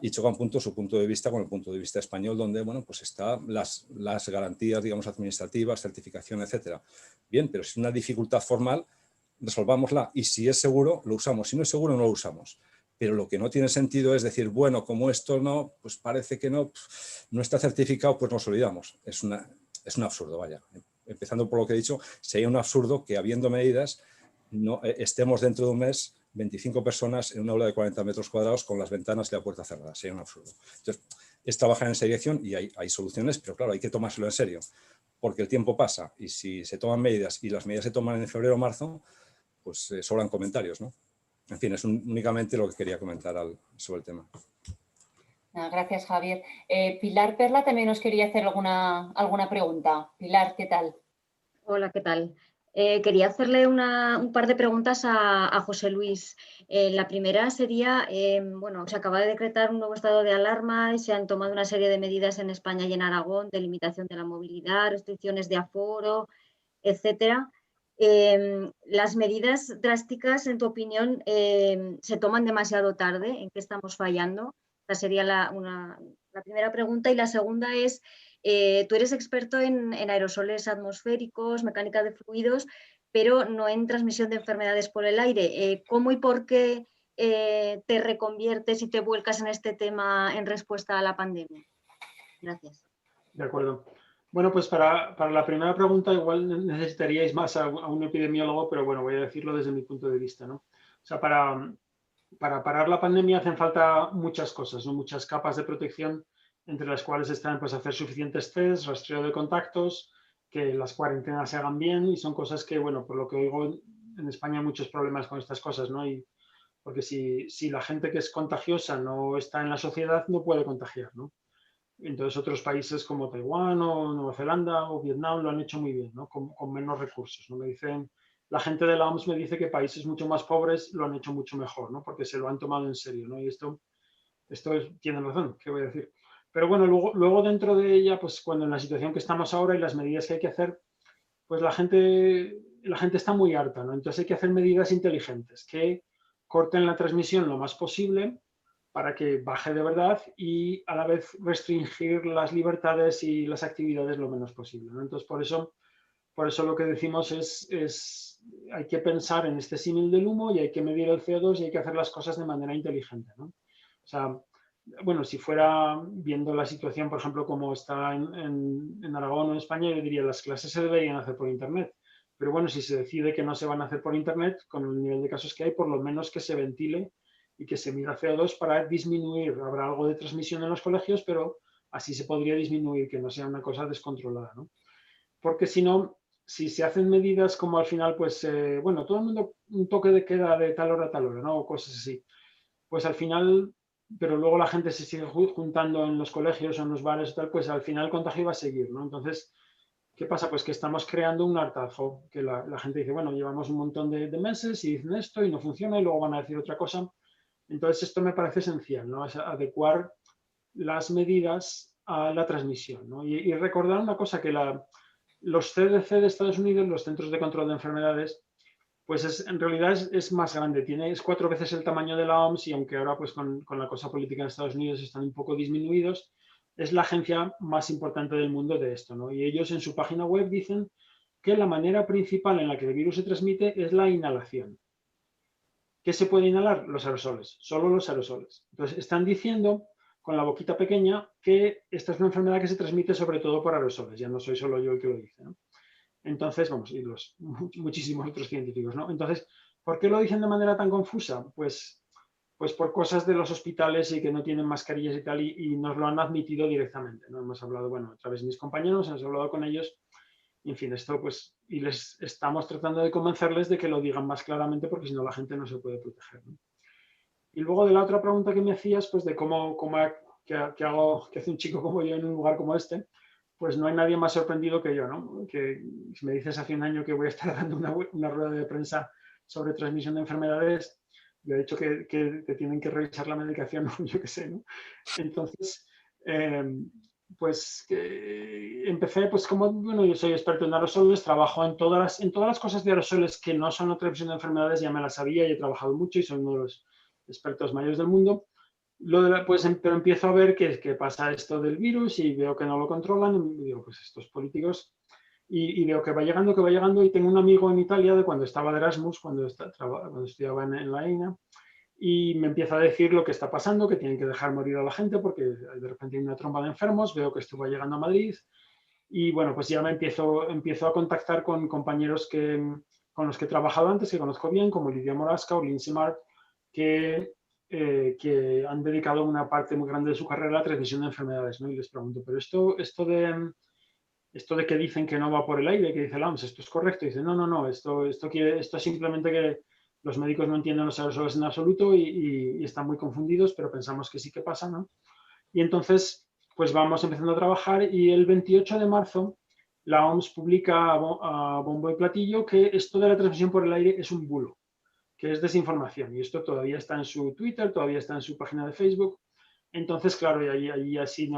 y choca un punto su punto de vista con el punto de vista español, donde bueno, pues están las garantías, digamos, administrativas, certificación, etcétera. Bien, pero si es una dificultad formal, resolvámosla. Y si es seguro, lo usamos. Si no es seguro, no lo usamos. Pero lo que no tiene sentido es decir, bueno, como esto no, pues parece que no está certificado, pues nos olvidamos. Es un absurdo, vaya. empezando por lo que he dicho, sería un absurdo que habiendo medidas no estemos dentro de un mes 25 personas en una aula de 40 metros cuadrados con las ventanas y la puerta cerrada. Sería un absurdo. Entonces, es trabajar en esa dirección y hay soluciones, pero claro, hay que tomárselo en serio, porque el tiempo pasa y si se toman medidas y las medidas se toman en febrero o marzo, pues sobran comentarios, ¿no? En fin, es únicamente lo que quería comentar sobre el tema. Gracias, Javier. Pilar Perla también nos quería hacer alguna pregunta. Pilar, ¿qué tal? Hola, ¿qué tal? Quería hacerle un par de preguntas a José Luis. La primera sería, bueno, se acaba de decretar un nuevo estado de alarma y se han tomado una serie de medidas en España y en Aragón de limitación de la movilidad, restricciones de aforo, etcétera. ¿Las medidas drásticas, en tu opinión, se toman demasiado tarde? ¿En qué estamos fallando? Esa sería la primera pregunta. Y la segunda es, tú eres experto en aerosoles atmosféricos, mecánica de fluidos, pero no en transmisión de enfermedades por el aire. ¿Cómo y por qué te reconviertes y te vuelcas en este tema en respuesta a la pandemia? Gracias. De acuerdo. Bueno, pues para la primera pregunta igual necesitaríais más a un epidemiólogo, pero bueno, voy a decirlo desde mi punto de vista, ¿no? O sea, para parar la pandemia hacen falta muchas cosas, ¿no? Muchas capas de protección, entre las cuales están pues, hacer suficientes tests, rastreo de contactos, que las cuarentenas se hagan bien, y son cosas que, bueno, por lo que oigo, en España hay muchos problemas con estas cosas, ¿no? Y porque si la gente que es contagiosa no está en la sociedad, no puede contagiar, ¿no? Entonces otros países como Taiwán o Nueva Zelanda o Vietnam lo han hecho muy bien, ¿no? Con menos recursos, ¿no? La gente de la OMS me dice que países mucho más pobres lo han hecho mucho mejor, ¿no? Porque se lo han tomado en serio, ¿no? Y esto tiene razón, ¿qué voy a decir? Pero bueno, luego dentro de ella, pues cuando en la situación que estamos ahora y las medidas que hay que hacer, pues la gente está muy harta, ¿no? Entonces hay que hacer medidas inteligentes que corten la transmisión lo más posible para que baje de verdad y a la vez restringir las libertades y las actividades lo menos posible, ¿no? Entonces, por eso lo que decimos es hay que pensar en este símil del humo y hay que medir el CO2 y hay que hacer las cosas de manera inteligente, ¿no? O sea, bueno, si fuera viendo la situación, por ejemplo, como está en Aragón o en España, yo diría las clases se deberían hacer por Internet. Pero bueno, si se decide que no se van a hacer por Internet, con el nivel de casos que hay, por lo menos que se ventile y que se mida CO2 para disminuir. Habrá algo de transmisión en los colegios, pero así se podría disminuir, que no sea una cosa descontrolada, ¿no? Porque si no, si se hacen medidas como al final, pues, bueno, todo el mundo un toque de queda de tal hora a tal hora, ¿no? O cosas así. Pues al final, pero luego la gente se sigue juntando en los colegios o en los bares y tal, pues al final el contagio va a seguir, ¿no? Entonces, ¿qué pasa? Pues que estamos creando un hartazgo, que la gente dice, bueno, llevamos un montón de meses y dicen esto y no funciona y luego van a decir otra cosa. Entonces, esto me parece esencial, ¿no? Es adecuar las medidas a la transmisión, ¿no? Y recordar una cosa, que los CDC de Estados Unidos, los Centros de Control de Enfermedades, pues en realidad es más grande, es 4 veces el tamaño de la OMS y aunque ahora pues con la cosa política en Estados Unidos están un poco disminuidos, es la agencia más importante del mundo de esto, ¿no? Y ellos en su página web dicen que la manera principal en la que el virus se transmite es la inhalación. ¿Qué se puede inhalar? Los aerosoles, solo los aerosoles. Entonces están diciendo con la boquita pequeña que esta es una enfermedad que se transmite sobre todo por aerosoles, ya no soy solo yo el que lo dice, ¿no? Entonces, vamos, y muchísimos otros científicos, ¿no? Entonces, ¿por qué lo dicen de manera tan confusa? Pues por cosas de los hospitales y que no tienen mascarillas y tal, y nos lo han admitido directamente, ¿no? Hemos hablado, bueno, a través de mis compañeros, hemos hablado con ellos, y en fin, esto pues, y les estamos tratando de convencerles de que lo digan más claramente porque si no la gente no se puede proteger, ¿no? Y luego de la otra pregunta que me hacías, pues de qué hace un chico como yo en un lugar como este, pues no hay nadie más sorprendido que yo, ¿no? Que si me dices hace un año que voy a estar dando una rueda de prensa sobre transmisión de enfermedades, yo he dicho que te tienen que revisar la medicación, yo qué sé, ¿no? Entonces, pues empecé, pues como, bueno, yo soy experto en aerosoles, trabajo en todas las cosas de aerosoles que no son la transmisión de enfermedades, ya me las sabía y he trabajado mucho y soy uno de los expertos mayores del mundo. Pues, pero empiezo a ver que pasa esto del virus y veo que no lo controlan y digo, pues estos políticos, y veo que va llegando y tengo un amigo en Italia de cuando estaba de Erasmus, cuando estudiaba en la EINA, y me empieza a decir lo que está pasando, que tienen que dejar morir a la gente porque de repente hay una tromba de enfermos, veo que esto va llegando a Madrid Y bueno, pues ya me empiezo a contactar con compañeros con los que he trabajado antes, que conozco bien, como Lidia Morasca o Lindsay Mark, que han dedicado una parte muy grande de su carrera a la transmisión de enfermedades, ¿no? Y les pregunto, pero esto de que dicen que no va por el aire, que dice la OMS, ¿esto es correcto? Y dicen, no, esto es simplemente que los médicos no entienden los aerosoles en absoluto y están muy confundidos, pero pensamos que sí que pasa, ¿no? Y entonces, pues vamos empezando a trabajar y el 28 de marzo la OMS publica a bombo y platillo que esto de la transmisión por el aire es un bulo, que es desinformación. Y esto todavía está en su Twitter, todavía está en su página de Facebook. Entonces, claro, y ahí así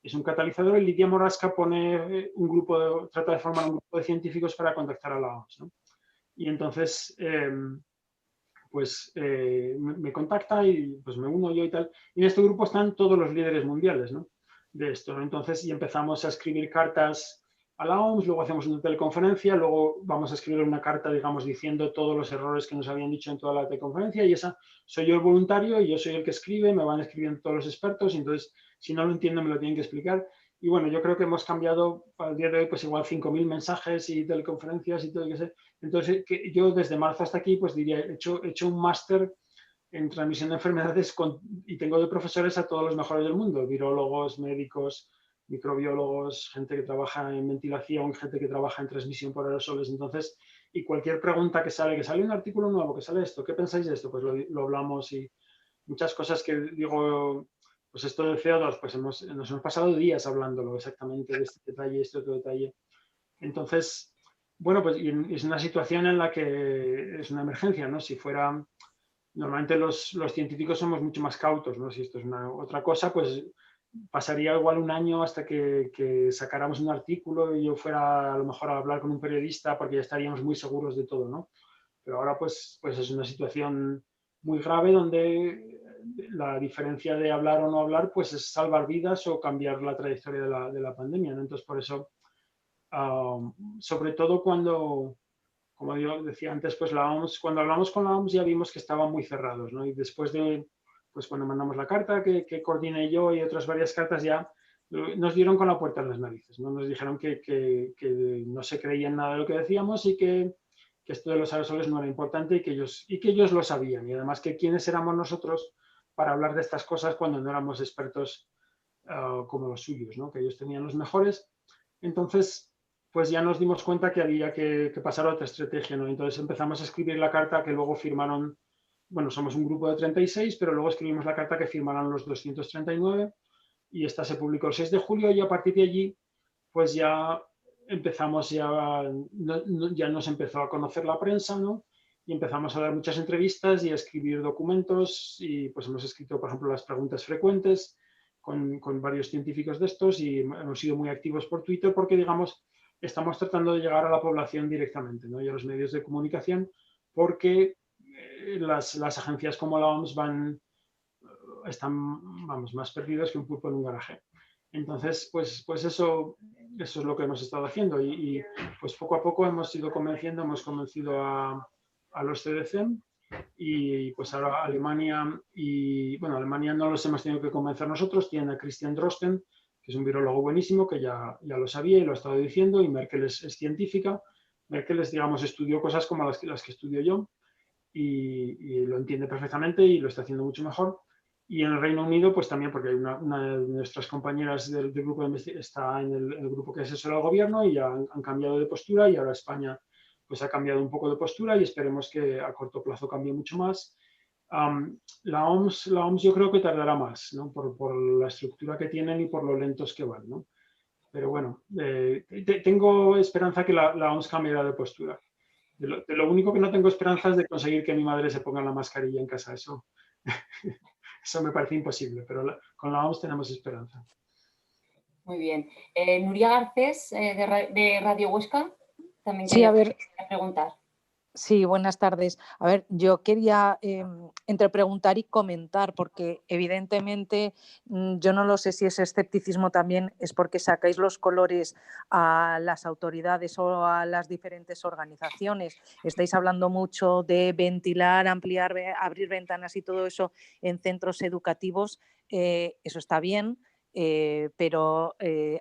es un catalizador. Y Lidia Morasca pone trata de formar un grupo de científicos para contactar a la OMS, ¿no? Y entonces, me contacta y pues me uno yo y tal. Y en este grupo están todos los líderes mundiales, ¿no? De esto, ¿no? Entonces, y empezamos a escribir cartas a la OMS, luego hacemos una teleconferencia, luego vamos a escribir una carta, digamos, diciendo todos los errores que nos habían dicho en toda la teleconferencia, y esa soy yo el voluntario y yo soy el que escribe, me van escribiendo todos los expertos, y entonces, si no lo entiendo, me lo tienen que explicar. Y bueno, yo creo que hemos cambiado al día de hoy, pues igual 5.000 mensajes y teleconferencias y todo, que sé. Entonces, que yo desde marzo hasta aquí, pues diría, he hecho un máster en transmisión de enfermedades y tengo de profesores a todos los mejores del mundo, virólogos, médicos, microbiólogos, gente que trabaja en ventilación, gente que trabaja en transmisión por aerosoles. Entonces, y cualquier pregunta que sale un artículo nuevo, que sale esto, ¿qué pensáis de esto? Pues lo hablamos, y muchas cosas que digo, pues esto del CO2, pues nos hemos pasado días hablándolo exactamente de este detalle, este otro detalle. Entonces, bueno, pues es una situación en la que es una emergencia, ¿no? Si fuera, normalmente los científicos somos mucho más cautos, ¿no? Si esto es otra cosa, pues pasaría igual un año hasta que sacáramos un artículo y yo fuera a lo mejor a hablar con un periodista, porque ya estaríamos muy seguros de todo, ¿no? Pero ahora pues es una situación muy grave donde la diferencia de hablar o no hablar pues es salvar vidas o cambiar la trayectoria de la pandemia, ¿no? Entonces, por eso, sobre todo cuando, como yo decía antes, pues la OMS, cuando hablamos con la OMS ya vimos que estaban muy cerrados, ¿no? Y después pues cuando mandamos la carta que coordiné yo y otras varias cartas, ya nos dieron con la puerta en las narices, ¿no? Nos dijeron que no se creían nada de lo que decíamos y que esto de los aerosoles no era importante y que ellos lo sabían. Y además que quiénes éramos nosotros para hablar de estas cosas cuando no éramos expertos como los suyos, ¿no? Que ellos tenían los mejores. Entonces, pues ya nos dimos cuenta que había que pasar a otra estrategia, ¿no? Entonces empezamos a escribir la carta que luego firmaron, bueno, somos un grupo de 36, pero luego escribimos la carta que firmaron los 239 y esta se publicó el 6 de julio y a partir de allí, pues ya empezamos, ya nos empezó a conocer la prensa, ¿no? Y empezamos a dar muchas entrevistas y a escribir documentos y pues hemos escrito, por ejemplo, las preguntas frecuentes con varios científicos de estos y hemos sido muy activos por Twitter porque, digamos, estamos tratando de llegar a la población directamente, ¿no? Y a los medios de comunicación, porque las agencias como la OMS están, vamos, más perdidos que un pulpo en un garaje. Entonces, pues eso es lo que hemos estado haciendo y pues poco a poco hemos convencido a los CDC y pues ahora Alemania, y bueno, Alemania no los hemos tenido que convencer nosotros, tienen a Christian Drosten, que es un virólogo buenísimo, que ya lo sabía y lo ha estado diciendo, y Merkel es científica. Merkel digamos, estudió cosas como las que estudio yo y lo entiende perfectamente y lo está haciendo mucho mejor. Y en el Reino Unido, pues también, porque hay una de nuestras compañeras del grupo de investigación está en el grupo que asesora al gobierno y ya han cambiado de postura y ahora España pues ha cambiado un poco de postura y esperemos que a corto plazo cambie mucho más. La OMS yo creo que tardará más, ¿no? Por la estructura que tienen y por lo lentos que van, ¿no? Pero bueno, tengo esperanza que la OMS cambiará de postura. De lo único que no tengo esperanza es de conseguir que mi madre se ponga la mascarilla en casa. Eso me parece imposible, pero con la OMS tenemos esperanza. Muy bien. Nuria Garcés, de Radio Huesca, también quería preguntar. Sí, buenas tardes. A ver, yo quería entre preguntar y comentar, porque evidentemente yo no lo sé si ese escepticismo también es porque sacáis los colores a las autoridades o a las diferentes organizaciones. Estáis hablando mucho de ventilar, ampliar, abrir ventanas y todo eso en centros educativos. Eso está bien. pero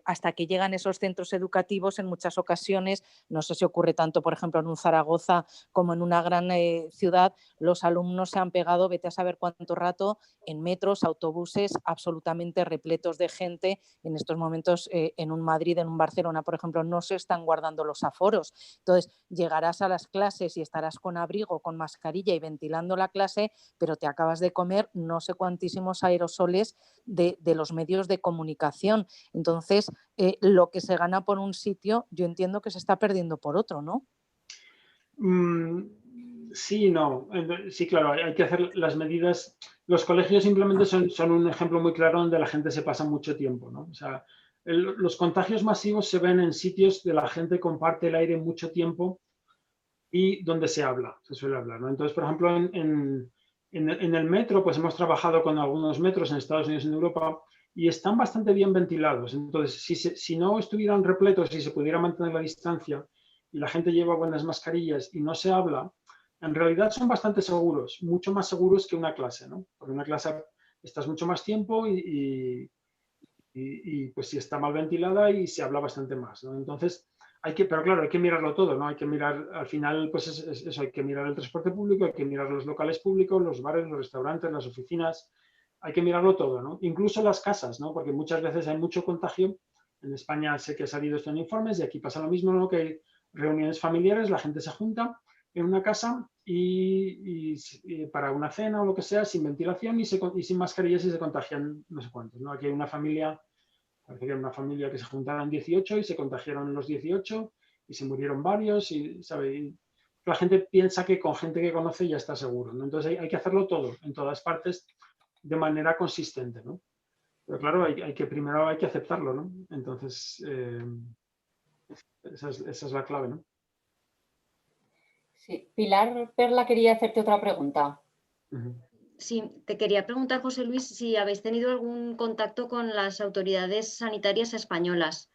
hasta que llegan esos centros educativos, en muchas ocasiones, no sé si ocurre tanto, por ejemplo, en un Zaragoza como en una gran ciudad, los alumnos se han pegado, vete a saber cuánto rato, en metros, autobuses absolutamente repletos de gente. En estos momentos, en un Madrid, en un Barcelona, por ejemplo, no se están guardando los aforos. Entonces, llegarás a las clases y estarás con abrigo, con mascarilla y ventilando la clase, pero te acabas de comer no sé cuantísimos aerosoles de los medios de comunicación. Entonces, lo que se gana por un sitio, yo entiendo que se está perdiendo por otro, ¿no? Sí, no. Sí, claro, hay que hacer las medidas. Los colegios simplemente son un ejemplo muy claro donde la gente se pasa mucho tiempo, ¿no? O sea, los contagios masivos se ven en sitios de la gente comparte el aire mucho tiempo y donde se suele hablar, ¿no? Entonces, por ejemplo, en el metro, pues hemos trabajado con algunos metros en Estados Unidos y en Europa y están bastante bien ventilados. Entonces, si no estuvieran repletos y se pudiera mantener la distancia y la gente lleva buenas mascarillas y no se habla, en realidad son bastante seguros, mucho más seguros que una clase, ¿no? Porque en una clase estás mucho más tiempo y pues si está mal ventilada y se habla bastante más, ¿no? Entonces, pero claro, hay que mirarlo todo, ¿no? Hay que mirar, al final, pues eso, hay que mirar el transporte público, hay que mirar los locales públicos, los bares, los restaurantes, las oficinas, hay que mirarlo todo, ¿no? Incluso las casas, ¿no? Porque muchas veces hay mucho contagio. En España sé que ha salido esto en informes y aquí pasa lo mismo, ¿no? Que hay reuniones familiares, la gente se junta en una casa y para una cena o lo que sea, sin ventilación y sin mascarillas y se contagian no sé cuántos, ¿no? Aquí hay una familia, parece que era una familia que se juntaron 18 y se contagiaron los 18 y se murieron varios y, ¿sabe? Y la gente piensa que con gente que conoce ya está seguro, ¿no? Entonces hay que hacerlo todo, en todas partes, de manera consistente, ¿no? Pero claro, primero hay que aceptarlo, ¿no? Entonces, esa es la clave, ¿no? Sí. Pilar Perla quería hacerte otra pregunta. Sí, te quería preguntar, José Luis, si habéis tenido algún contacto con las autoridades sanitarias españolas.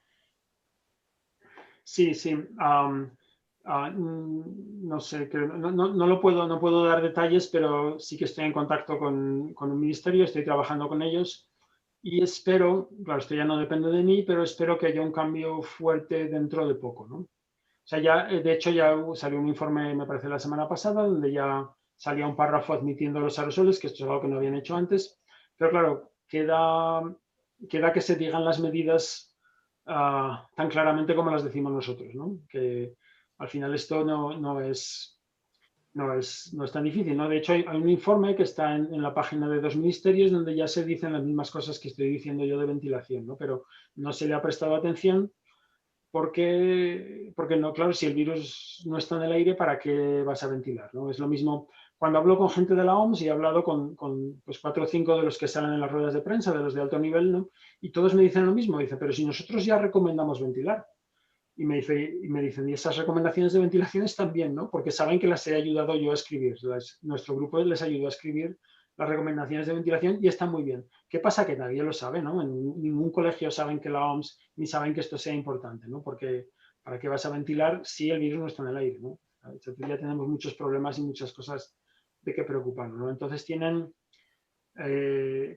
Sí. No sé, no puedo dar detalles, pero sí que estoy en contacto con un ministerio, estoy trabajando con ellos y espero, claro, esto ya no depende de mí, pero espero que haya un cambio fuerte dentro de poco, ¿no? O sea, de hecho ya salió un informe, me parece, la semana pasada, donde ya salía un párrafo admitiendo los aerosoles, que esto es algo que no habían hecho antes, pero claro, queda que se digan las medidas tan claramente como las decimos nosotros, ¿no? Que al final esto no es tan difícil, ¿no? De hecho, hay un informe que está en la página de 2 ministerios donde ya se dicen las mismas cosas que estoy diciendo yo de ventilación, ¿no? Pero no se le ha prestado atención porque no, claro, si el virus no está en el aire, ¿para qué vas a ventilar? ¿No? Es lo mismo cuando hablo con gente de la OMS y he hablado con pues 4 o 5 de los que salen en las ruedas de prensa, de los de alto nivel, ¿no? Y todos me dicen lo mismo, dicen, pero si nosotros ya recomendamos ventilar. Y me dicen, y esas recomendaciones de ventilación están bien, ¿no? Porque saben que las he ayudado yo a escribir. Nuestro grupo les ayudó a escribir las recomendaciones de ventilación y están muy bien. ¿Qué pasa? Que nadie lo sabe, ¿no? En ningún colegio saben que la OMS ni saben que esto sea importante, ¿no? Porque ¿para qué vas a ventilar si el virus no está en el aire, ¿no? Ya tenemos muchos problemas y muchas cosas de qué preocuparnos, ¿no? Entonces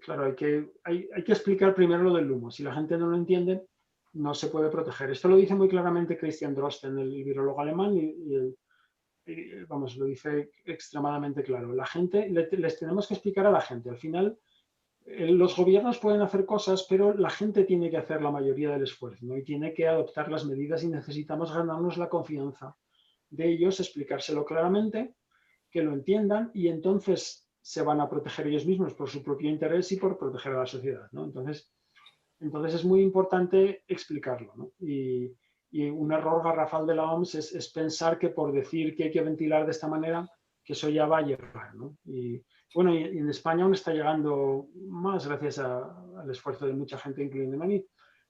claro, hay que explicar primero lo del humo. Si la gente no lo entiende, no se puede proteger. Esto lo dice muy claramente Christian Drosten, el virólogo alemán, vamos, lo dice extremadamente claro. La gente, les tenemos que explicar a la gente. Al final, los gobiernos pueden hacer cosas, pero la gente tiene que hacer la mayoría del esfuerzo, ¿no? Y tiene que adoptar las medidas y necesitamos ganarnos la confianza de ellos, explicárselo claramente, que lo entiendan y entonces se van a proteger ellos mismos por su propio interés y por proteger a la sociedad, ¿no? Entonces es muy importante explicarlo, ¿no? Y un error garrafal de la OMS es pensar que por decir que hay que ventilar de esta manera, que eso ya va a llegar, ¿no? Y bueno, y en España aún está llegando más gracias al esfuerzo de mucha gente, incluyendo a mí,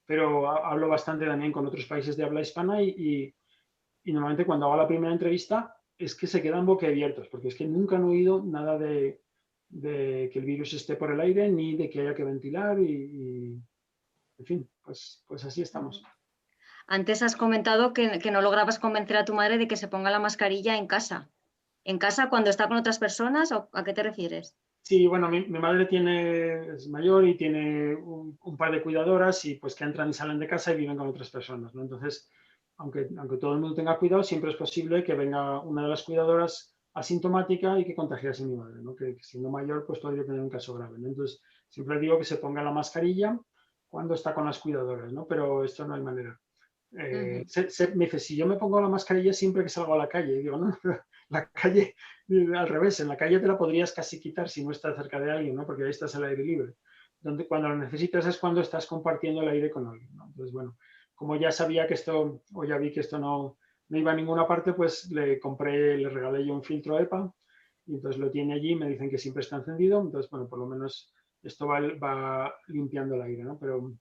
pero hablo bastante también con otros países de habla hispana y normalmente cuando hago la primera entrevista es que se quedan boquiabiertos, porque es que nunca han oído nada de que el virus esté por el aire ni de que haya que ventilar en fin, pues así estamos. Antes has comentado que no lograbas convencer a tu madre de que se ponga la mascarilla en casa. ¿En casa cuando está con otras personas o a qué te refieres? Sí, bueno, mi madre es mayor y tiene un par de cuidadoras y pues que entran y salen de casa y viven con otras personas, ¿no? Entonces, aunque todo el mundo tenga cuidado, siempre es posible que venga una de las cuidadoras asintomática y que contagiase a mi madre, ¿no? Que siendo mayor pues podría tener un caso grave, ¿no? Entonces, siempre digo que se ponga la mascarilla cuando está con las cuidadoras, ¿no? Pero esto no hay manera. Me dice, si yo me pongo la mascarilla siempre que salgo a la calle, y digo, no, la calle, al revés, en la calle te la podrías casi quitar si no estás cerca de alguien, ¿no? Porque ahí estás al aire libre. Donde, cuando lo necesitas es cuando estás compartiendo el aire con alguien, ¿no? Entonces, bueno, como ya sabía que esto, o ya vi que esto no iba a ninguna parte, pues le regalé yo un filtro EPA y entonces lo tiene allí, me dicen que siempre está encendido, entonces, bueno, por lo menos esto va limpiando el aire, ¿no? Pero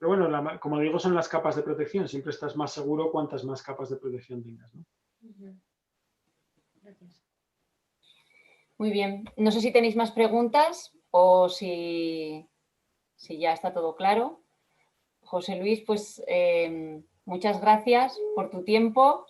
bueno, como digo, son las capas de protección. Siempre estás más seguro cuantas más capas de protección tengas, ¿no? Gracias. Muy bien. No sé si tenéis más preguntas o si ya está todo claro. José Luis, pues muchas gracias por tu tiempo.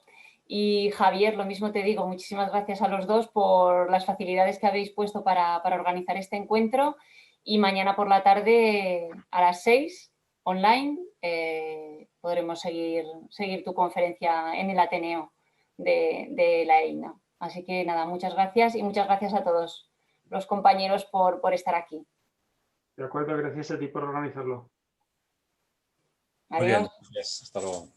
Y Javier, lo mismo te digo, muchísimas gracias a los dos por las facilidades que habéis puesto para organizar este encuentro. Y mañana por la tarde a las 6 online podremos seguir tu conferencia en el Ateneo de la EINA. Así que nada, muchas gracias y muchas gracias a todos los compañeros por estar aquí. De acuerdo, gracias a ti por organizarlo. Muy bien, Adiós. gracias. Hasta luego.